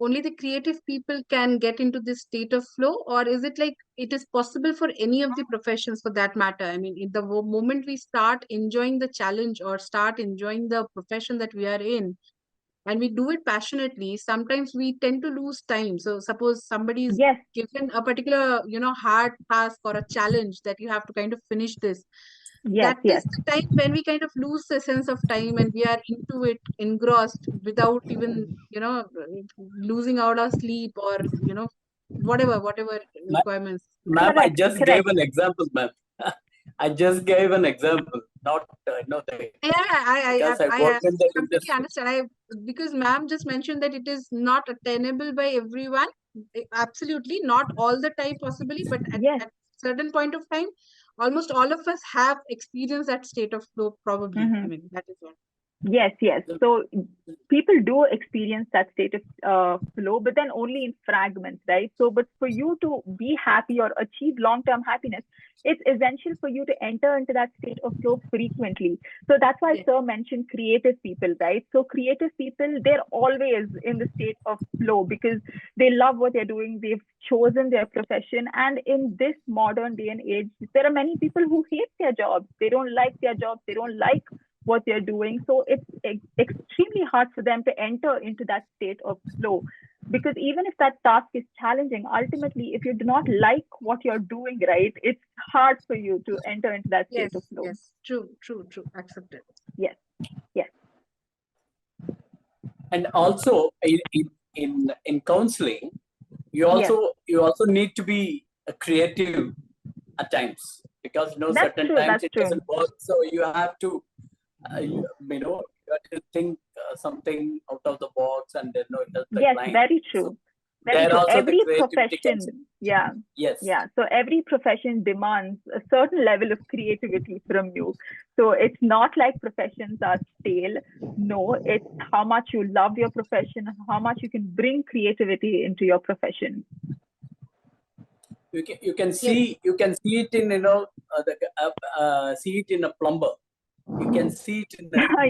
only the creative people can get into this state of flow, or is it like it is possible for any of the professions for that matter? I mean, in the moment we start enjoying the challenge or start enjoying the profession that we are in, and we do it passionately, sometimes we tend to lose time. So suppose somebody is given a particular, hard task or a challenge that you have to kind of finish this. That is the time when we kind of lose the sense of time, and we are into it, engrossed, without even, losing out our sleep or, whatever requirements. Ma'am, I just gave an example, ma'am. I just gave an example, not I completely understand. Because ma'am just mentioned that it is not attainable by everyone. Absolutely, not all the time possibly, but at certain point of time, almost all of us have experienced that state of flow, probably. I mean, that is what. Yes. So people do experience that state of flow, but then only in fragments, right? So, but for you to be happy or achieve long-term happiness, it's essential for you to enter into that state of flow frequently. So that's why Sir mentioned creative people, right? So creative people, they're always in the state of flow because they love what they're doing. They've chosen their profession. And in this modern day and age, there are many people who hate their jobs. They don't like their jobs. They don't like what they're doing. So it's extremely hard for them to enter into that state of flow, because even if that task is challenging, ultimately, if you do not like what you're doing, right, it's hard for you to enter into that state of flow. Yes, true. Accepted. Yes. And also, in counseling, you also need to be creative at times, because certain times it doesn't work. So you have to you have to think something out of the box, and then it does the Yes, client. very true. Very true. Also every the creativity comes in. profession, yeah. Yes. Yeah. So every profession demands a certain level of creativity from you. So it's not like professions are stale. No, it's how much you love your profession, how much you can bring creativity into your profession. You can see it in see it in a plumber. You can see it in a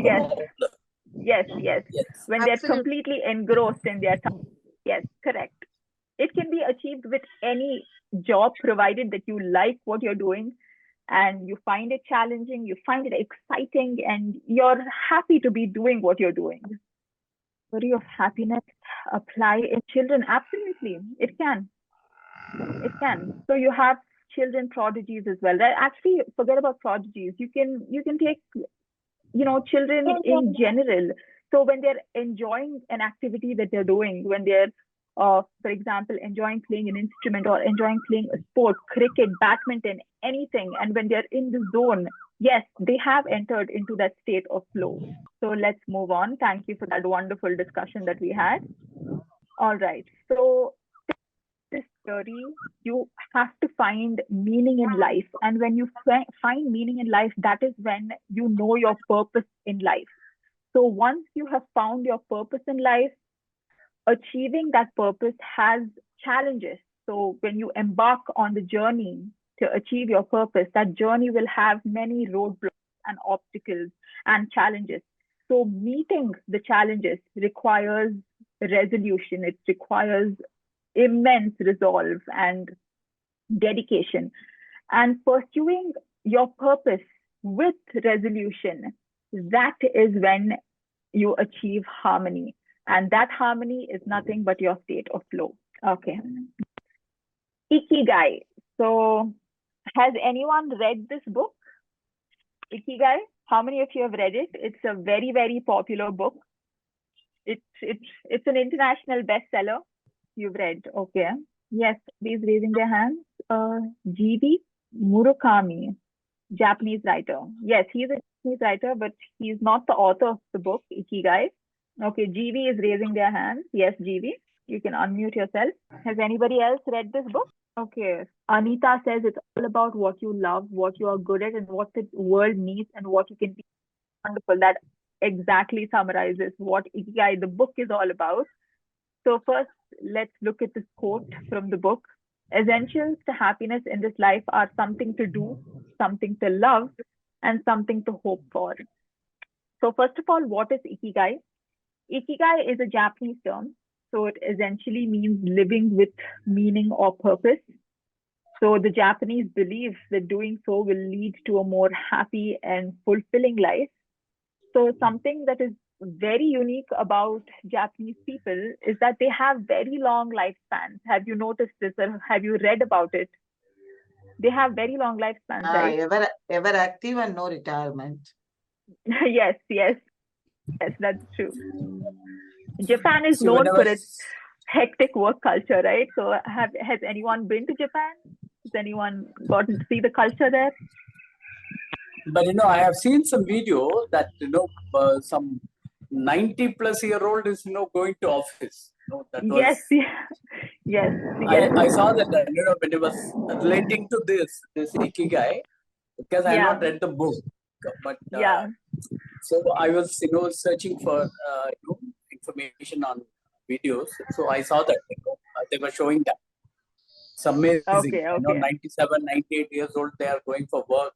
yes. When they're completely engrossed in their task. Yes, correct. It can be achieved with any job, provided that you like what you're doing and you find it challenging, you find it exciting, and you're happy to be doing what you're doing. Story of happiness apply in children? Absolutely, it can. It can. So you have children prodigies as well. Right? Actually, forget about prodigies. You can take children in general. So when they're enjoying an activity that they're doing, when they're for example, enjoying playing an instrument or enjoying playing a sport, cricket, badminton, anything, and when they're in the zone, yes, they have entered into that state of flow. So let's move on. Thank you for that wonderful discussion that we had. All right. So this theory, you have to find meaning in life. And when you find meaning in life, that is when you know your purpose in life. So once you have found your purpose in life, achieving that purpose has challenges. So when you embark on the journey to achieve your purpose, that journey will have many roadblocks and obstacles and challenges. So meeting the challenges requires resolution. It requires immense resolve and dedication. And pursuing your purpose with resolution, that is when you achieve harmony. And that harmony is nothing but your state of flow. Okay. Ikigai. So has anyone read this book? Ikigai? How many of you have read it? It's a very, very popular book. It's an international bestseller. You've read, okay. Yes, please raising their hands. G.V. Murakami, Japanese writer. Yes, he's a Japanese writer, but he's not the author of the book, Ikigai. Okay, G.V. is raising their hands. Yes, G.V., you can unmute yourself. Has anybody else read this book? Okay. Anita says it's all about what you love, what you are good at, and what the world needs, and what you can be. Wonderful. That exactly summarizes what Ikigai, the book, is all about. So first, let's look at this quote from the book. Essentials to happiness in this life are something to do, something to love, and something to hope for. So first of all, what is Ikigai? Ikigai is a Japanese term. So it essentially means living with meaning or purpose. So the Japanese believe that doing so will lead to a more happy and fulfilling life. So something that is very unique about Japanese people is that they have very long lifespans. Have you noticed this, or have you read about it? They have very long lifespans, right? Ever active and no retirement. Yes, that's true. Japan is known for its hectic work culture, right? So has anyone been to Japan? Has anyone gotten to see the culture there? But I have seen some video that some 90-plus-year-old is going to office. That was, yes. I saw that when it was relating to this Ikigai, because I have not read the book, but so I was searching for information on videos. So I saw that they were showing that. It's amazing. Okay. 97, 98 years old, they are going for work.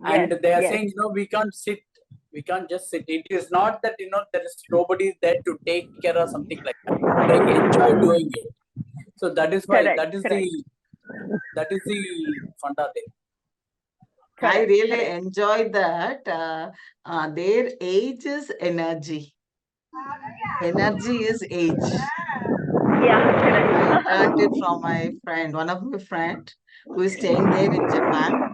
And they are saying, we can't sit. We can't just sit. It is not that, there is nobody there to take care of something like that. They enjoy doing it. So that is why, that is the funda there. I really enjoy that. Their age is energy. Energy is age. Yeah, I learned it from my friend, one of my friends who is staying there in Japan.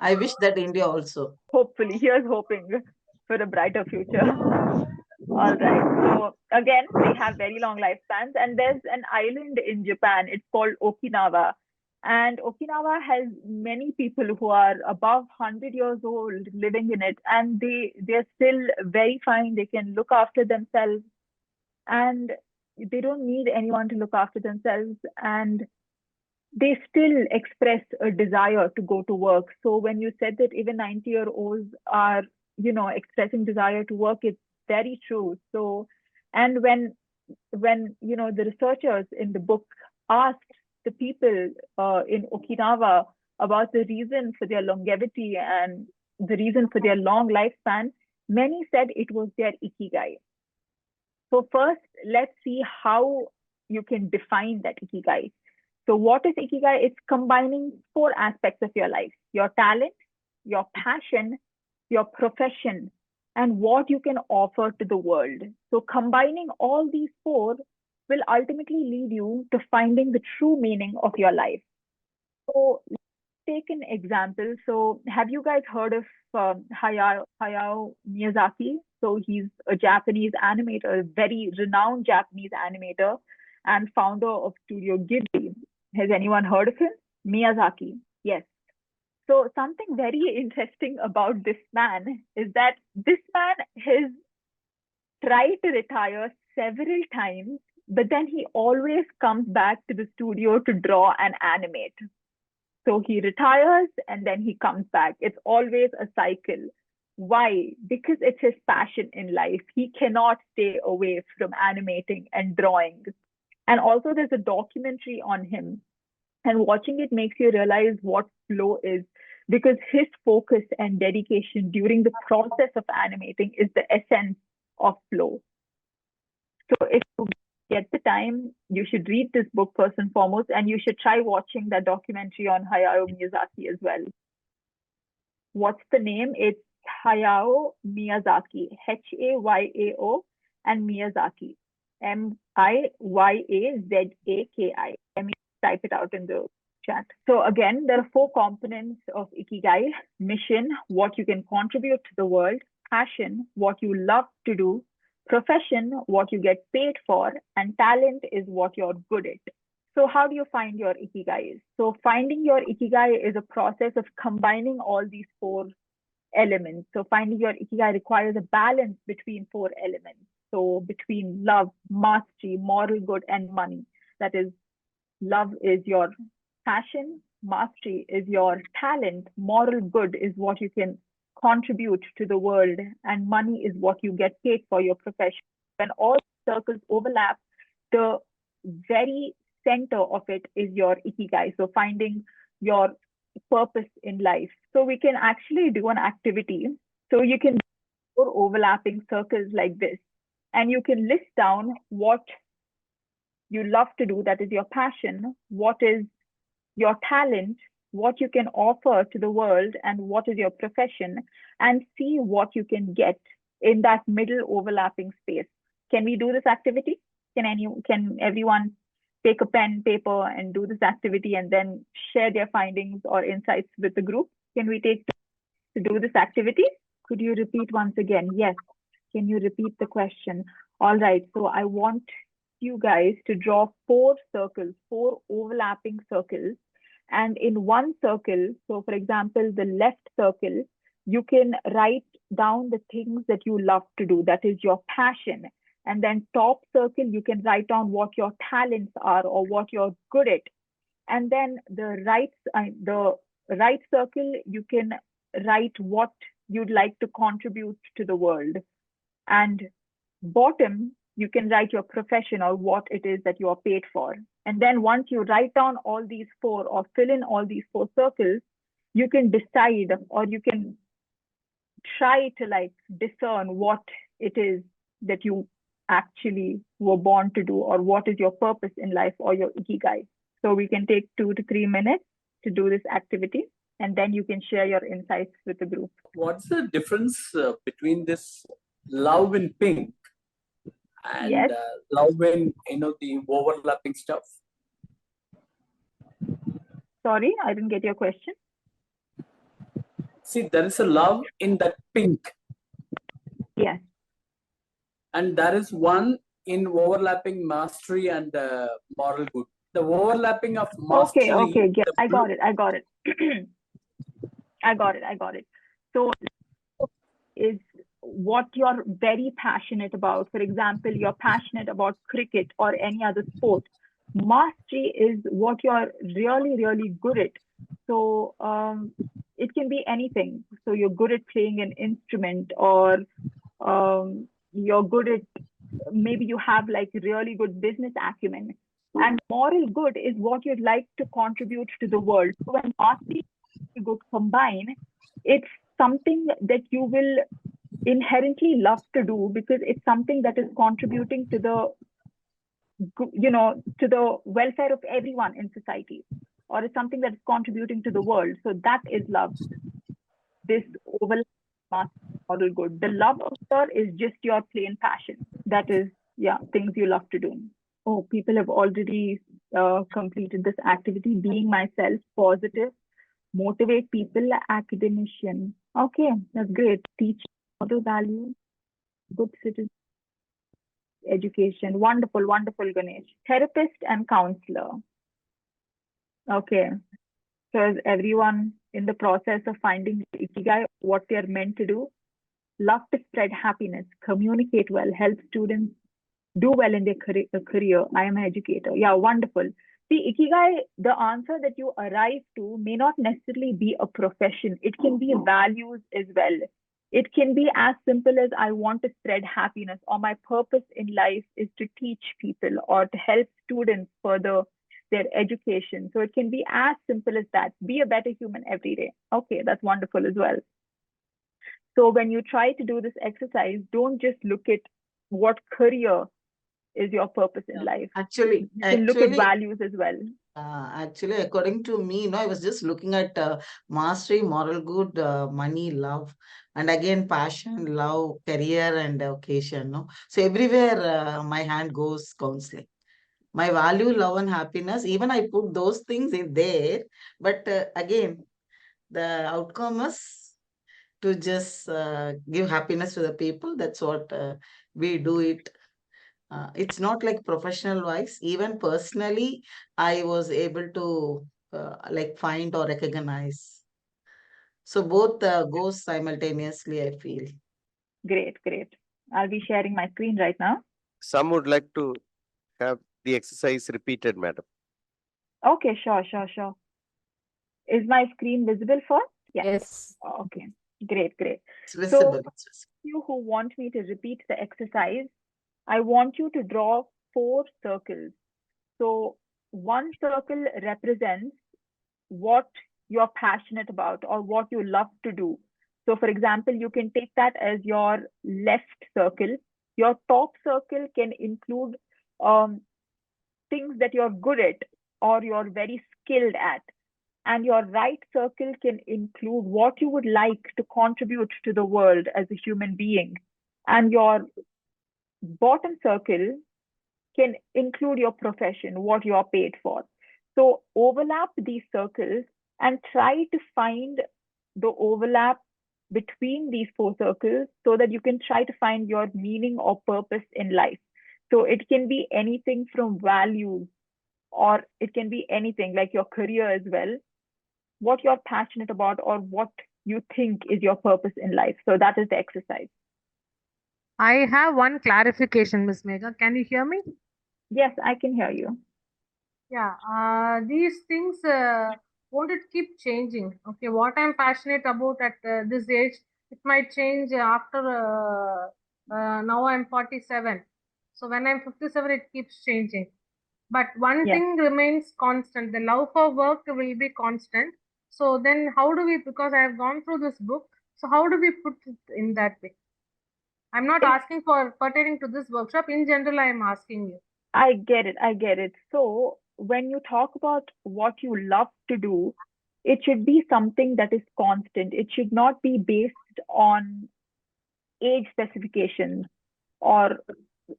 I wish that India also. Hopefully, here's hoping for a brighter future. All right. So again, they have very long lifespans, and there's an island in Japan. It's called Okinawa. And Okinawa has many people who are above 100 years old living in it, and they're still very fine. They can look after themselves, and they don't need anyone to look after themselves. And they still express a desire to go to work. So when you said that even 90-year-olds are, expressing desire to work, it's very true. So, and when the researchers in the book asked the people in Okinawa about the reason for their longevity and the reason for their long lifespan, many said it was their ikigai. So first, let's see how you can define that ikigai. So what is ikigai? It's combining 4 aspects of your life: your talent, your passion, your profession, and what you can offer to the world. So combining all these 4 will ultimately lead you to finding the true meaning of your life. So let's take an example. So have you guys heard of Hayao Miyazaki? So he's a Japanese animator, a very renowned Japanese animator and founder of Studio Ghibli. Has anyone heard of him? Miyazaki. Yes. So something very interesting about this man is that this man has tried to retire several times, but then he always comes back to the studio to draw and animate. So he retires and then he comes back. It's always a cycle. Why? Because it's his passion in life. He cannot stay away from animating and drawing. And also there's a documentary on him, and watching it makes you realize what flow is, because his focus and dedication during the process of animating is the essence of flow. So if you get the time, you should read this book first and foremost, and you should try watching that documentary on Hayao Miyazaki as well. What's the name? It's Hayao Miyazaki, Hayao, and Miyazaki, Miyazaki. Let me type it out in the chat. So again, there are 4 components of ikigai: mission, what you can contribute to the world; passion, what you love to do; profession, what you get paid for; and talent is what you're good at. So how do you find your ikigai? So finding your ikigai is a process of combining all these 4 elements. So finding your ikigai requires a balance between 4 elements. So between love, mastery, moral good, and money. That is, love is your passion, mastery is your talent, moral good is what you can contribute to the world, and money is what you get paid for your profession. When all circles overlap, the very center of it is your ikigai. So finding your purpose in life. So we can actually do an activity. So you can do 4 overlapping circles like this, and you can list down what you love to do, that is your passion, what is your talent, what you can offer to the world, and what is your profession, and see what you can get in that middle overlapping space. Can we do this activity? Can everyone take a pen, paper, and do this activity and then share their findings or insights with the group? Can we take to do this activity? Could you repeat once again? Yes. Can you repeat the question? All right. So I want you guys to draw 4 circles, 4 overlapping circles. And in one circle, so for example, the left circle, you can write down the things that you love to do, that is your passion. And then top circle, you can write down what your talents are or what you're good at. And then the right circle, you can write what you'd like to contribute to the world. And bottom, you can write your profession or what it is that you are paid for. And then once you write down all these 4 or fill in all these 4 circles, you can decide, or you can try to discern what it is that you actually were born to do, or what is your purpose in life or your ikigai. So we can take 2 to 3 minutes to do this activity, and then you can share your insights with the group. What's the difference between this love in pink and love in, the overlapping stuff? Sorry, I didn't get your question. See, there is a love in that pink. Yes. and there is one in overlapping mastery and moral good. The overlapping of mastery. Okay. Yeah, the I blue- got it. I got it. I got it. So is what you're very passionate about. For example, you're passionate about cricket or any other sport. Mastery is what you're really, really good at. So it can be anything. So you're good at playing an instrument, or you're good at, maybe you have like really good business acumen. And moral good is what you'd like to contribute to the world. So when mastery and good combine, it's something that you will inherently love to do, because it's something that is contributing to the, to the welfare of everyone in society, or it's something that is contributing to the world. So that is love. This overlap moral good. The love of her is just your plain passion. That is, things you love to do. Oh, people have already completed this activity. Being myself, positive, motivate people, academician. Okay, that's great. Teach other values, good citizen, education. Wonderful, wonderful, Ganesh. Therapist and counselor. Okay. So is everyone in the process of finding ikigai, what they're meant to do? Love to spread happiness, communicate well, help students do well in their career. I am an educator. Yeah, wonderful. See, ikigai, the answer that you arrive to may not necessarily be a profession. It can be values as well. It can be as simple as I want to spread happiness, or my purpose in life is to teach people or to help students further their education. So it can be as simple as that. Be a better human every day. Okay, that's wonderful as well. So when you try to do this exercise, don't just look at what career is your purpose in life. Actually, you can look at values as well. Actually, according to me, I was just looking at mastery, moral good, money, love, and again passion, love, career, and occasion. No, so everywhere my hand goes counseling. My value, love, and happiness. Even I put those things in there, but again, the outcome is to just give happiness to the people. That's what we do it. It's not like professional wise, even personally, I was able to like find or recognize. So both goes simultaneously, I feel. Great. I'll be sharing my screen right now. Some would like to have the exercise repeated, madam. Okay, sure. Is my screen visible first? Yes. Okay, great. It's visible. So you who want me to repeat the exercise, I want you to draw 4 circles. So one circle represents what you're passionate about or what you love to do. So for example, you can take that as your left circle. Your top circle can include things that you're good at or you're very skilled at. And your right circle can include what you would like to contribute to the world as a human being. And your bottom circle can include your profession, what you're paid for. So overlap these circles and try to find the overlap between these 4 circles so that you can try to find your meaning or purpose in life. So it can be anything from values, or it can be anything like your career as well, what you're passionate about or what you think is your purpose in life. So that is the exercise. I have one clarification, Ms. Megha. Can you hear me? Yes, I can hear you. Yeah, these things, won't it keep changing? Okay, what I'm passionate about at this age, it might change after, now I'm 47. So when I'm 57, it keeps changing. But one thing remains constant. The love for work will be constant. So then how do we, because I have gone through this book, so how do we put it in that way? I'm not asking for pertaining to this workshop. In general, I am asking you. I get it. So when you talk about what you love to do, it should be something that is constant. It should not be based on age specifications or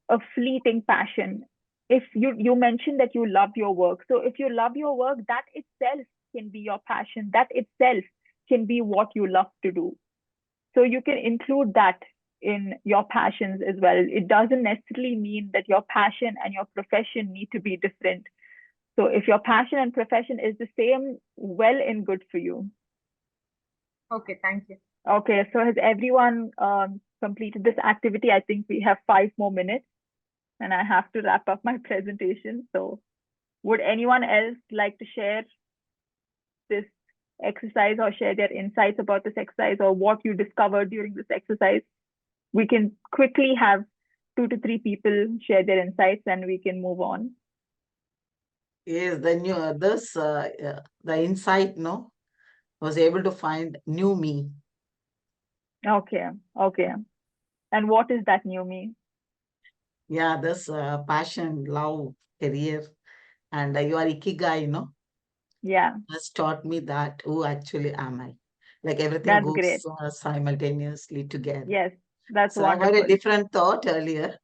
a fleeting passion. If you mentioned that you love your work, so if you love your work, that itself can be your passion. That itself can be what you love to do. So you can include that in your passions as well. It doesn't necessarily mean that your passion and your profession need to be different. So if your passion and profession is the same, well and good for you. Okay, thank you. Okay, so has everyone completed this activity? I think we have 5 more minutes and I have to wrap up my presentation. So would anyone else like to share this exercise or share their insights about this exercise or what you discovered during this exercise? We can quickly have 2 to 3 people share their insights and we can move on. Yes, the insight, no, was able to find new me. Okay, okay. And what is that new me? Yeah, this passion, love, career, and your ikigai, Yeah. has taught me that who actually am I. Like everything That's goes great. simultaneously together. Yes, that's So I had a wonderful. different thought earlier,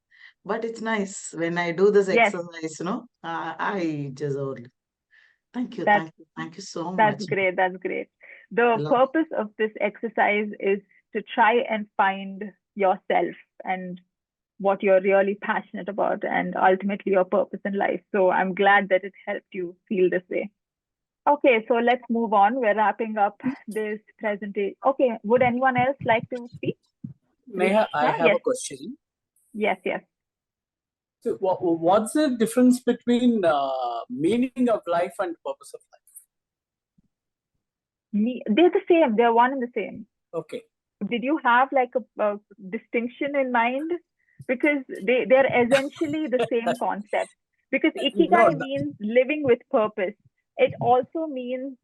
but it's nice when I do this Yes. exercise, I just thank you, That's thank you so That's much. great. That's great. The purpose of this exercise is to try and find yourself and what you're really passionate about and ultimately your purpose in life. So I'm glad that it helped you feel this way. Okay, so let's move on. We're wrapping up this presentation. Okay, would anyone else like to speak? Megha, I have Yes. a question. Yes, yes. So what's the difference between meaning of life and purpose of life? They're the same. They're one and the same. Okay. Did you have like a distinction in mind? Because they're essentially the same concept. Because ikigai means living with purpose. It also means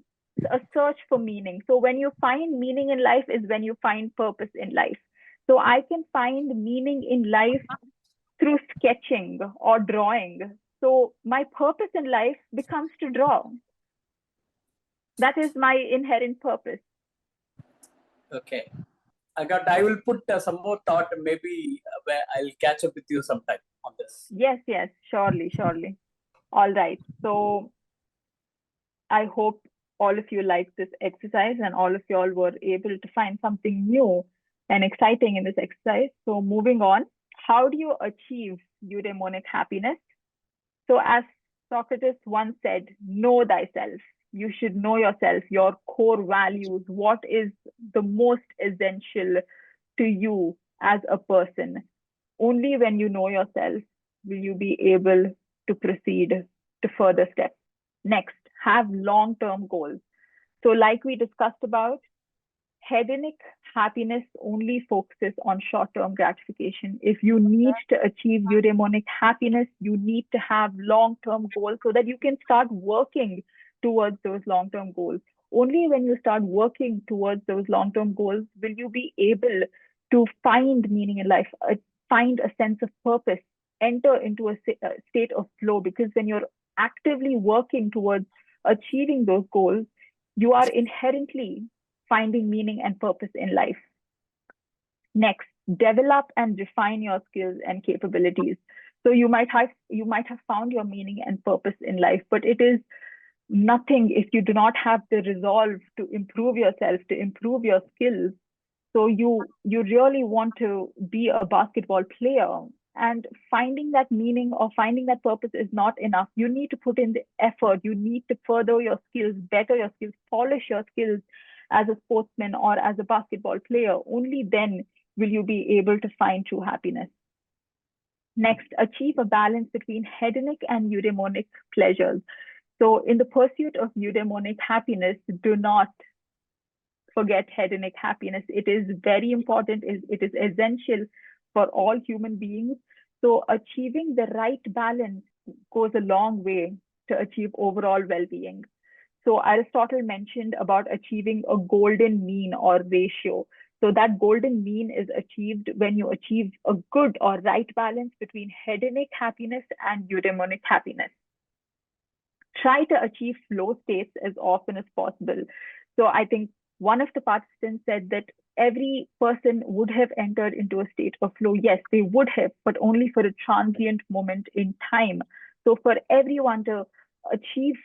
a search for meaning. So when you find meaning in life is when you find purpose in life. So I can find meaning in life through sketching or drawing. So my purpose in life becomes to draw. That is my inherent purpose. Okay. I will put some more thought, maybe where I'll catch up with you sometime on this. Yes, yes, surely, surely. All right. So I hope all of you liked this exercise and all of you all were able to find something new and exciting in this exercise. So moving on, how do you achieve eudaimonic happiness? So as Socrates once said, know thyself. You should know yourself, your core values, what is the most essential to you as a person. Only when you know yourself will you be able to proceed to further steps. Next, have long-term goals. So like we discussed about, hedonic happiness only focuses on short-term gratification. If you need to achieve eudaimonic happiness, you need to have long-term goals so that you can start working towards those long-term goals. Only when you start working towards those long-term goals will you be able to find meaning in life, find a sense of purpose, enter into a state of flow, because when you're actively working towards achieving those goals, you are inherently finding meaning and purpose in life. Next, develop and refine your skills and capabilities. So you might have found your meaning and purpose in life, but it is nothing if you do not have the resolve to improve yourself, to improve your skills. So you really want to be a basketball player, and finding that meaning or finding that purpose is not enough. You need to put in the effort. You need to further your skills, better your skills, polish your skills as a sportsman or as a basketball player. Only then will you be able to find true happiness. Next, achieve a balance between hedonic and eudaimonic pleasures. So in the pursuit of eudaimonic happiness, do not forget hedonic happiness. It is very important. It is essential for all human beings. So achieving the right balance goes a long way to achieve overall well-being. So Aristotle mentioned about achieving a golden mean or ratio. So that golden mean is achieved when you achieve a good or right balance between hedonic happiness and eudaimonic happiness. Try to achieve flow states as often as possible. So I think one of the participants said that every person would have entered into a state of flow. Yes, they would have, but only for a transient moment in time. So for everyone to achieve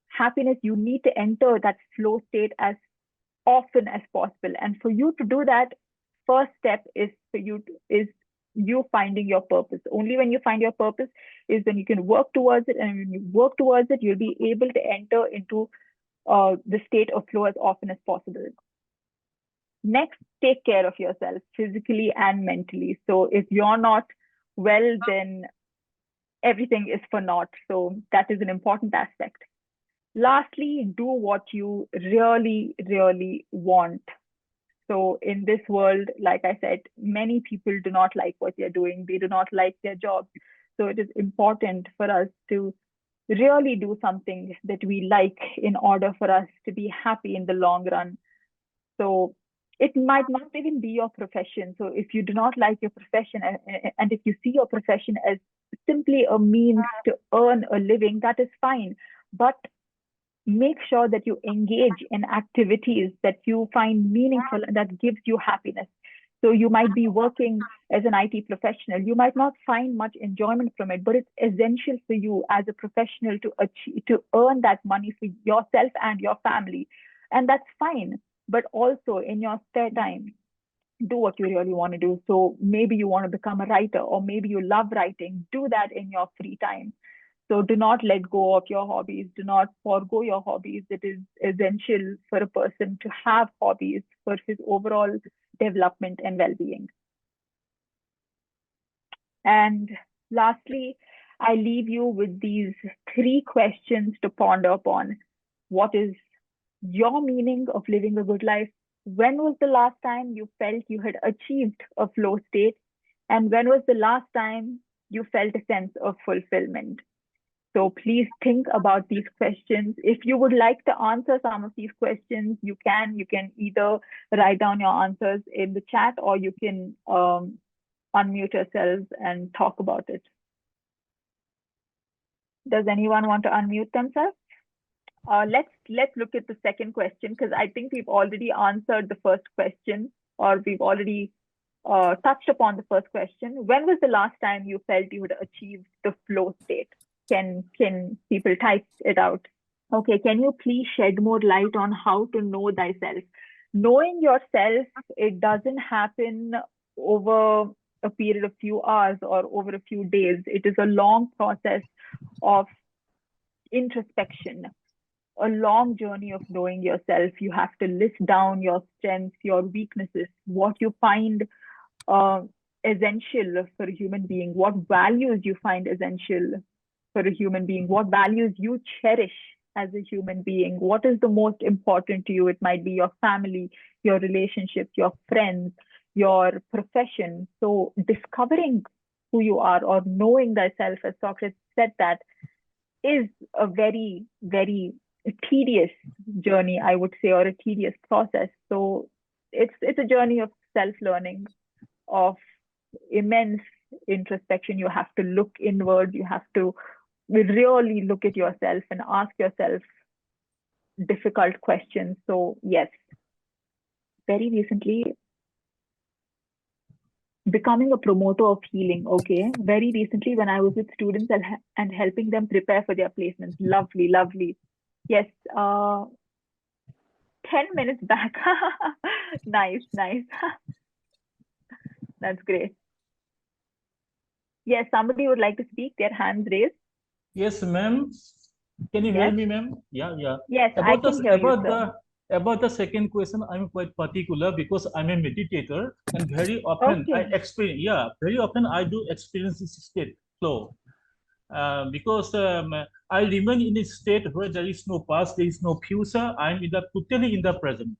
happiness, you need to enter that flow state as often as possible. And for you to do that, first step is for you is you finding your purpose. Only when you find your purpose is when you can work towards it, and when you work towards it, you'll be able to enter into the state of flow as often as possible. Next, take care of yourself physically and mentally. So if you're not well, then everything is for naught. So that is an important aspect. Lastly, do what you really, really want. So in this world, like I said, many people do not like what they're doing. They do not like their jobs. So it is important for us to really do something that we like in order for us to be happy in the long run. So it might not even be your profession. So if you do not like your profession, and if you see your profession as simply a means to earn a living, that is fine. But make sure that you engage in activities that you find meaningful and that gives you happiness. So you might be working as an IT professional. You might not find much enjoyment from it, but it's essential for you as a professional to achieve, to earn that money for yourself and your family. And that's fine. But also in your spare time, do what you really want to do. So maybe you want to become a writer, or maybe you love writing. Do that in your free time. So do not let go of your hobbies. Do not forego your hobbies. It is essential for a person to have hobbies for his overall development and well-being. And lastly, I leave you with these 3 questions to ponder upon. What is your meaning of living a good life? When was the last time you felt you had achieved a flow state? And when was the last time you felt a sense of fulfillment? So please think about these questions. If you would like to answer some of these questions, you can either write down your answers in the chat, or you can unmute yourselves and talk about it. Does anyone want to unmute themselves? Let's look at the second question, because I think we've already answered the first question, or we've already touched upon the first question. When was the last time you felt you had achieved the flow state? Can people type it out? Okay, can you please shed more light on how to know thyself? Knowing yourself, it doesn't happen over a period of few hours or over a few days. It is a long process of introspection, a long journey of knowing yourself. You have to list down your strengths, your weaknesses, what you find essential for a human being, what values you find essential for a human being, what values you cherish as a human being, what is the most important to you. It might be your family, your relationships, your friends, your profession. So discovering who you are, or knowing thyself, as Socrates said, that is a very, very tedious journey, I would say, or a tedious process. So it's a journey of self-learning, of immense introspection. You have to look inward. You have to really look at yourself and ask yourself difficult questions. So yes, very recently, becoming a promoter of healing. Okay, very recently when I was with students and helping them prepare for their placements. Lovely, lovely. Yes, 10 minutes back. Nice, nice. That's great. Yes, somebody would like to speak, their hands raised. Yes, ma'am. Can you hear me, ma'am? Yeah, yeah. Yes, I can hear you, sir. About the second question, I'm quite particular because I'm a meditator, and very often I experience, very often I do experience this state flow. Because I remain in a state where there is no past, there is no future. I'm totally in the present.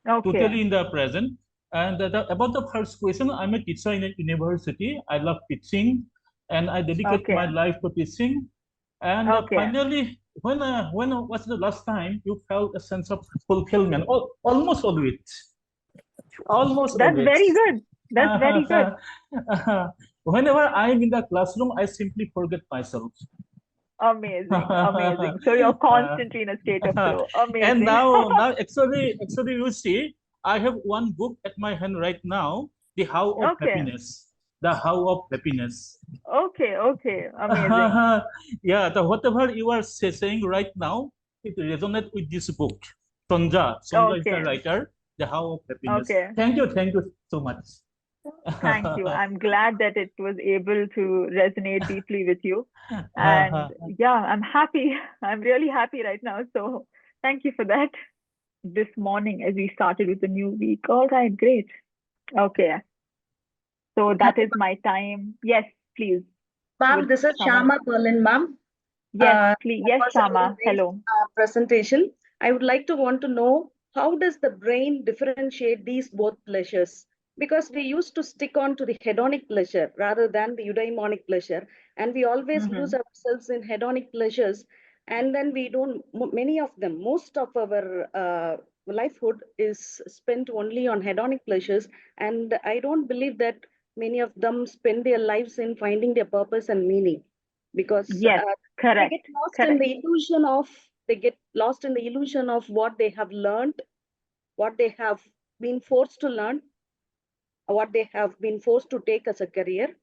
Okay. Totally in the present. And about the first question, I'm a teacher in a university. I love teaching, and I dedicate my life to teaching. And finally, when was the last time you felt a sense of fulfillment? Almost always. Almost That's always. very good. That's very good. Whenever I'm in the classroom, I simply forget myself. Amazing, amazing. So you're constantly in a state of flow. Amazing. And now actually, you see, I have one book at my hand right now, The How of Happiness. The How of Happiness. Okay, amazing. Yeah, whatever you are saying right now, it resonates with this book. Sonja is a writer. the how of happiness. Okay. Thank you so much. Thank you. I'm glad that it was able to resonate deeply with you. And yeah, I'm happy. I'm really happy right now. So thank you for that. This morning, as we started with the new week. All right, great. Okay. So that is my time. Yes, please. Ma'am, Would this is someone- Shama Berlin, ma'am. Yes, please. That Yes, was a very Shama. nice, Hello. presentation. I would like to want to know, how does the brain differentiate these both pleasures? Because we used to stick on to the hedonic pleasure rather than the eudaimonic pleasure, and we always lose ourselves in hedonic pleasures, and then we don't. Many of them, most of our lifehood is spent only on hedonic pleasures, and I don't believe that many of them spend their lives in finding their purpose and meaning, because Yes, correct. they get lost in the illusion of what they have learned, what they have been forced to learn, what they have been forced to take as a career.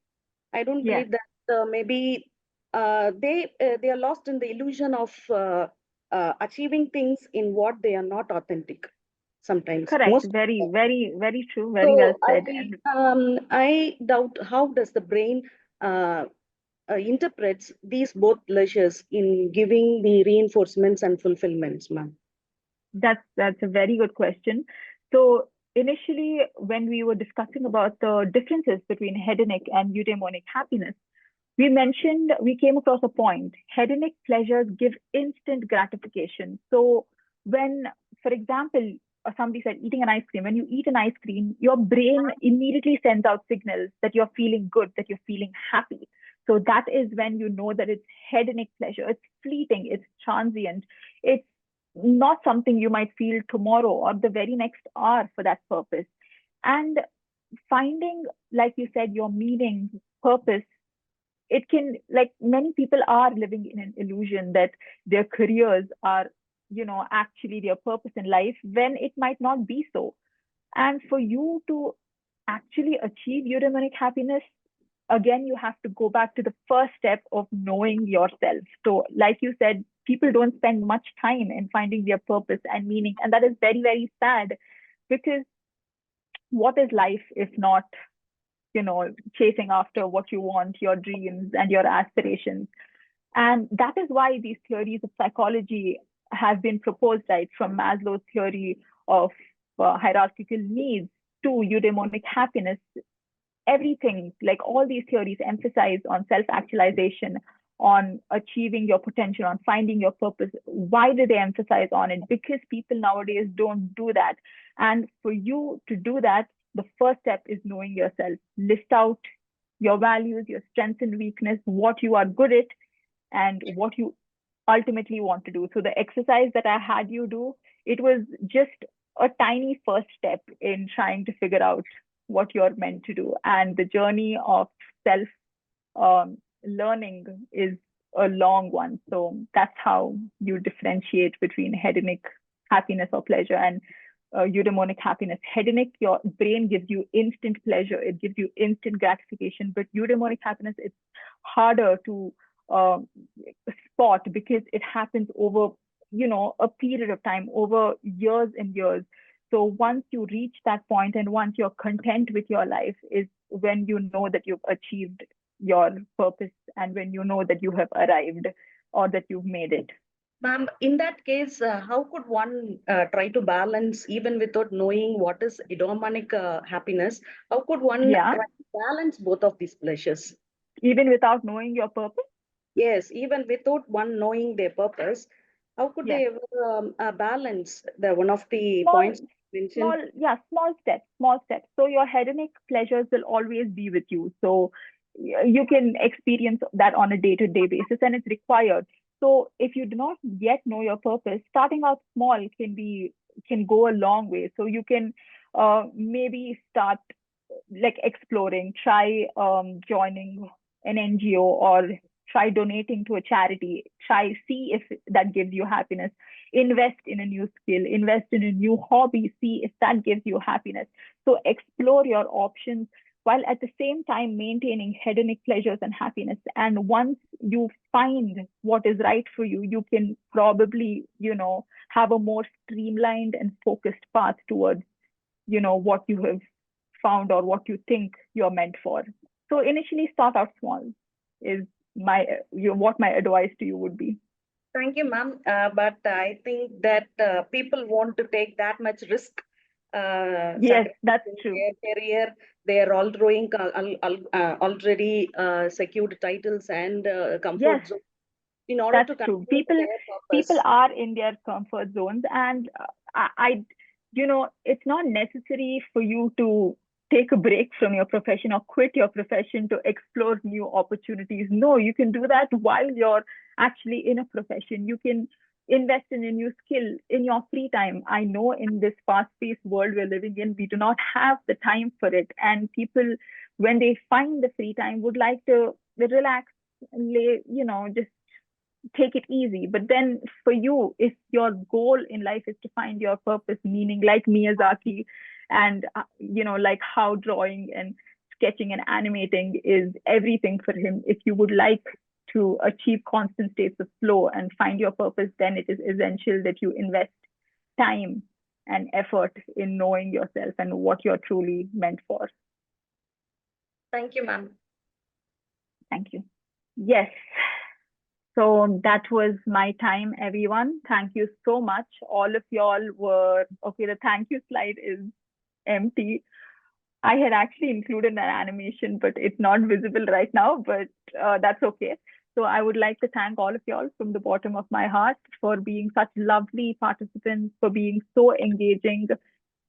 I don't believe that maybe they are lost in the illusion of achieving things in what they are not authentic sometimes. Correct. Very, very, very true. Very well said. I doubt, how does the brain interprets these both pleasures in giving the reinforcements and fulfillments, ma'am? That's a very good question. So initially, when we were discussing about the differences between hedonic and eudaimonic happiness, we came across a point. Hedonic pleasures give instant gratification. So when, for example, somebody said eating an ice cream, when you eat an ice cream, your brain immediately sends out signals that you're feeling good, that you're feeling happy. So that is when you know that it's hedonic pleasure. It's fleeting, it's transient, it's not something you might feel tomorrow or the very next hour for that purpose. And finding, like you said, your meaning, purpose, it can, like, many people are living in an illusion that their careers are, actually their purpose in life, when it might not be so. And for you to actually achieve eudaimonic happiness, again, you have to go back to the first step of knowing yourself. So like you said, people don't spend much time in finding their purpose and meaning. And that is very, very sad, because what is life if not, chasing after what you want, your dreams and your aspirations? And that is why these theories of psychology have been proposed, right, from Maslow's theory of hierarchical needs to eudaimonic happiness. Everything, like all these theories, emphasize on self-actualization, on achieving your potential, on finding your purpose. Why do they emphasize on it? Because people nowadays don't do that. And for you to do that, the first step is knowing yourself. List out your values, your strengths and weakness, what you are good at, and what you ultimately want to do. So the exercise that I had you do, it was just a tiny first step in trying to figure out what you're meant to do. And the journey of self learning is a long one. So that's how you differentiate between hedonic happiness or pleasure and eudaimonic happiness. Hedonic, your brain gives you instant pleasure, it gives you instant gratification, but eudaimonic happiness, it's harder to spot, because it happens over, a period of time, over years and years. So once you reach that point and once you're content with your life, is when you know that you've achieved your purpose and when you know that you have arrived or that you've made it. Ma'am, in that case, how could one try to balance, even without knowing what is eudaimonic happiness? How could one try to balance both of these pleasures? Even without knowing your purpose? Yes, even without one knowing their purpose, how could they ever balance the one of the points mentioned? Small steps. So your hedonic pleasures will always be with you. So you can experience that on a day-to-day basis, and it's required. So if you do not yet know your purpose, starting out small can go a long way. So you can maybe start like exploring, try joining an NGO, or try donating to a charity, see if that gives you happiness, invest in a new skill, invest in a new hobby, see if that gives you happiness. So explore your options while at the same time maintaining hedonic pleasures and happiness. And once you find what is right for you, you can probably, have a more streamlined and focused path towards what you have found or what you think you're meant for. So initially start out small is what my advice to you would be. Thank you, ma'am. But I think that people want to take that much risk. Yes, that's true. Their career, they are already secured titles and comfort zone. In order to true. People are in their comfort zones, and it's not necessary for you to take a break from your profession or quit your profession to explore new opportunities. No, you can do that while you're actually in a profession. You can invest in a new skill in your free time. I know in this fast-paced world we're living in, we do not have the time for it. And people, when they find the free time, would like to relax and just take it easy. But then for you, if your goal in life is to find your purpose, meaning like Miyazaki, and like how drawing and sketching and animating is everything for him, if you would like to achieve constant states of flow and find your purpose, then it is essential that you invest time and effort in knowing yourself and what you're truly meant for. Thank you, ma'am. Thank you. Yes. So that was my time, everyone. Thank you so much. All of y'all were, okay, the thank you slide is empty. I had actually included an animation, but it's not visible right now, but that's okay. So I would like to thank all of y'all from the bottom of my heart for being such lovely participants, for being so engaging,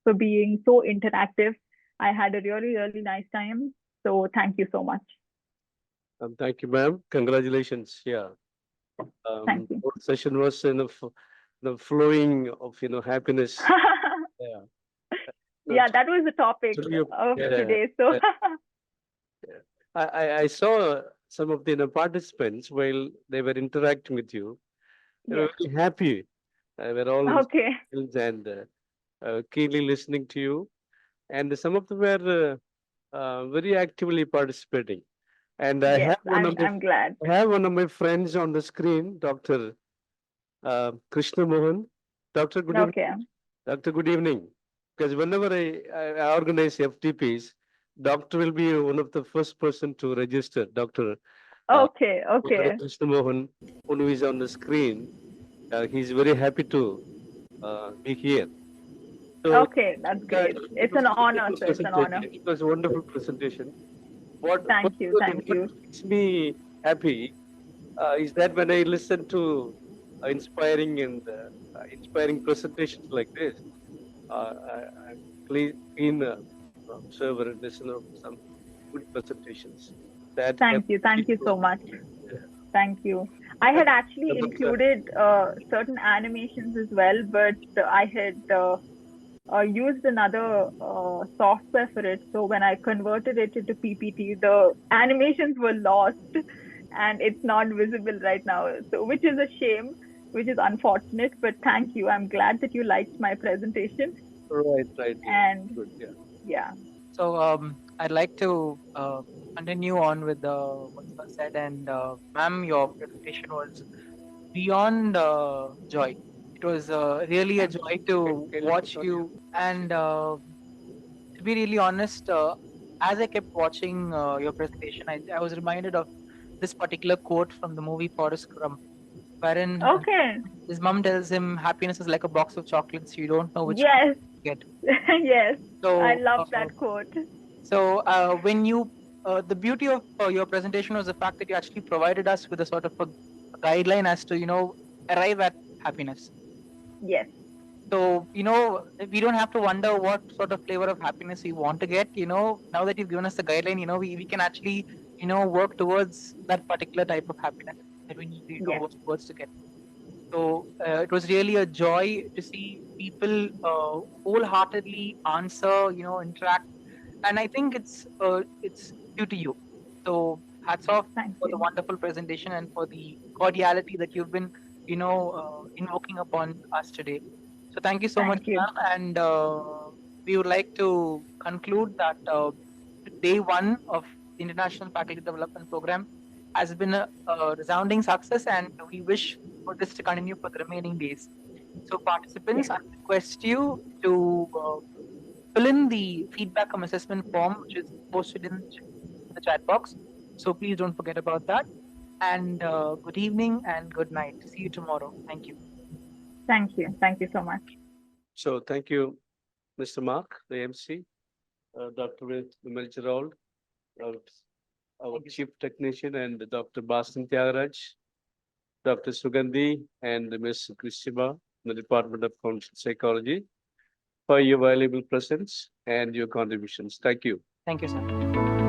for being so interactive. I had a really, really nice time. So thank you so much. Thank you, ma'am. Congratulations. Yeah. Thank you. The session was in the flowing of happiness. Yeah. Yeah, that was the topic of today. So I saw some of the participants while they were interacting with you. They were very happy. They were all okay. And keenly listening to you. And some of them were very actively participating. And yes, I'm glad. I have one of my friends on the screen, Dr. Krishna Mohan. Doctor, good evening. Doctor, good evening. Because whenever I organize FTPs, doctor will be one of the first person to register. Dr. Okay. Krishna Mohan, who is on the screen, he's very happy to be here. So, okay, that's great. It's an honor, sir. It's an honor. It was a wonderful presentation. Thank you. Makes me happy is that when I listen to inspiring and inspiring presentations like this, I'm keen observer and listener of some good presentations. Thank you so much. Thank you. I had actually included certain animations as well, but I had used another software for it. So when I converted it into PPT, the animations were lost and it's not visible right now. So which is a shame, which is unfortunate, but thank you. I'm glad that you liked my presentation. Right. And good, yeah. So I'd like to continue on with what was said, and ma'am, your presentation was beyond joy. It was really a joy to watch you, and to be really honest, as I kept watching your presentation, I was reminded of this particular quote from the movie Forrest Gump, wherein his mom tells him happiness is like a box of chocolates, you don't know which one to get. Yes, so I love that quote. So when you, the beauty of your presentation was the fact that you actually provided us with a sort of a guideline as to arrive at happiness. Yes. So we don't have to wonder what sort of flavor of happiness we want to get. Now that you've given us the guideline, we can actually work towards that particular type of happiness that we need to work towards to get. So it was really a joy to see people wholeheartedly answer, interact, and I think it's due to you. So hats off for the wonderful presentation and for the cordiality that you've been, invoking upon us today. So thank you so much, ma'am. And we would like to conclude that day one of the International Faculty Development Program has been a resounding success, and we wish for this to continue for the remaining days. So participants, I request you to fill in the feedback assessment form, which is posted in the chat box. So please don't forget about that. And good evening and good night. See you tomorrow. Thank you. Thank you. Thank you so much. So thank you, Mr. Mark, the MC, Dr. Vimal Gerald, our chief technician, and Dr. Bastin Tyagaraja, Dr. Sugandhi, and Ms. Krishiba, the Department of Counseling Psychology, for your valuable presence and your contributions. Thank you. Thank you, sir.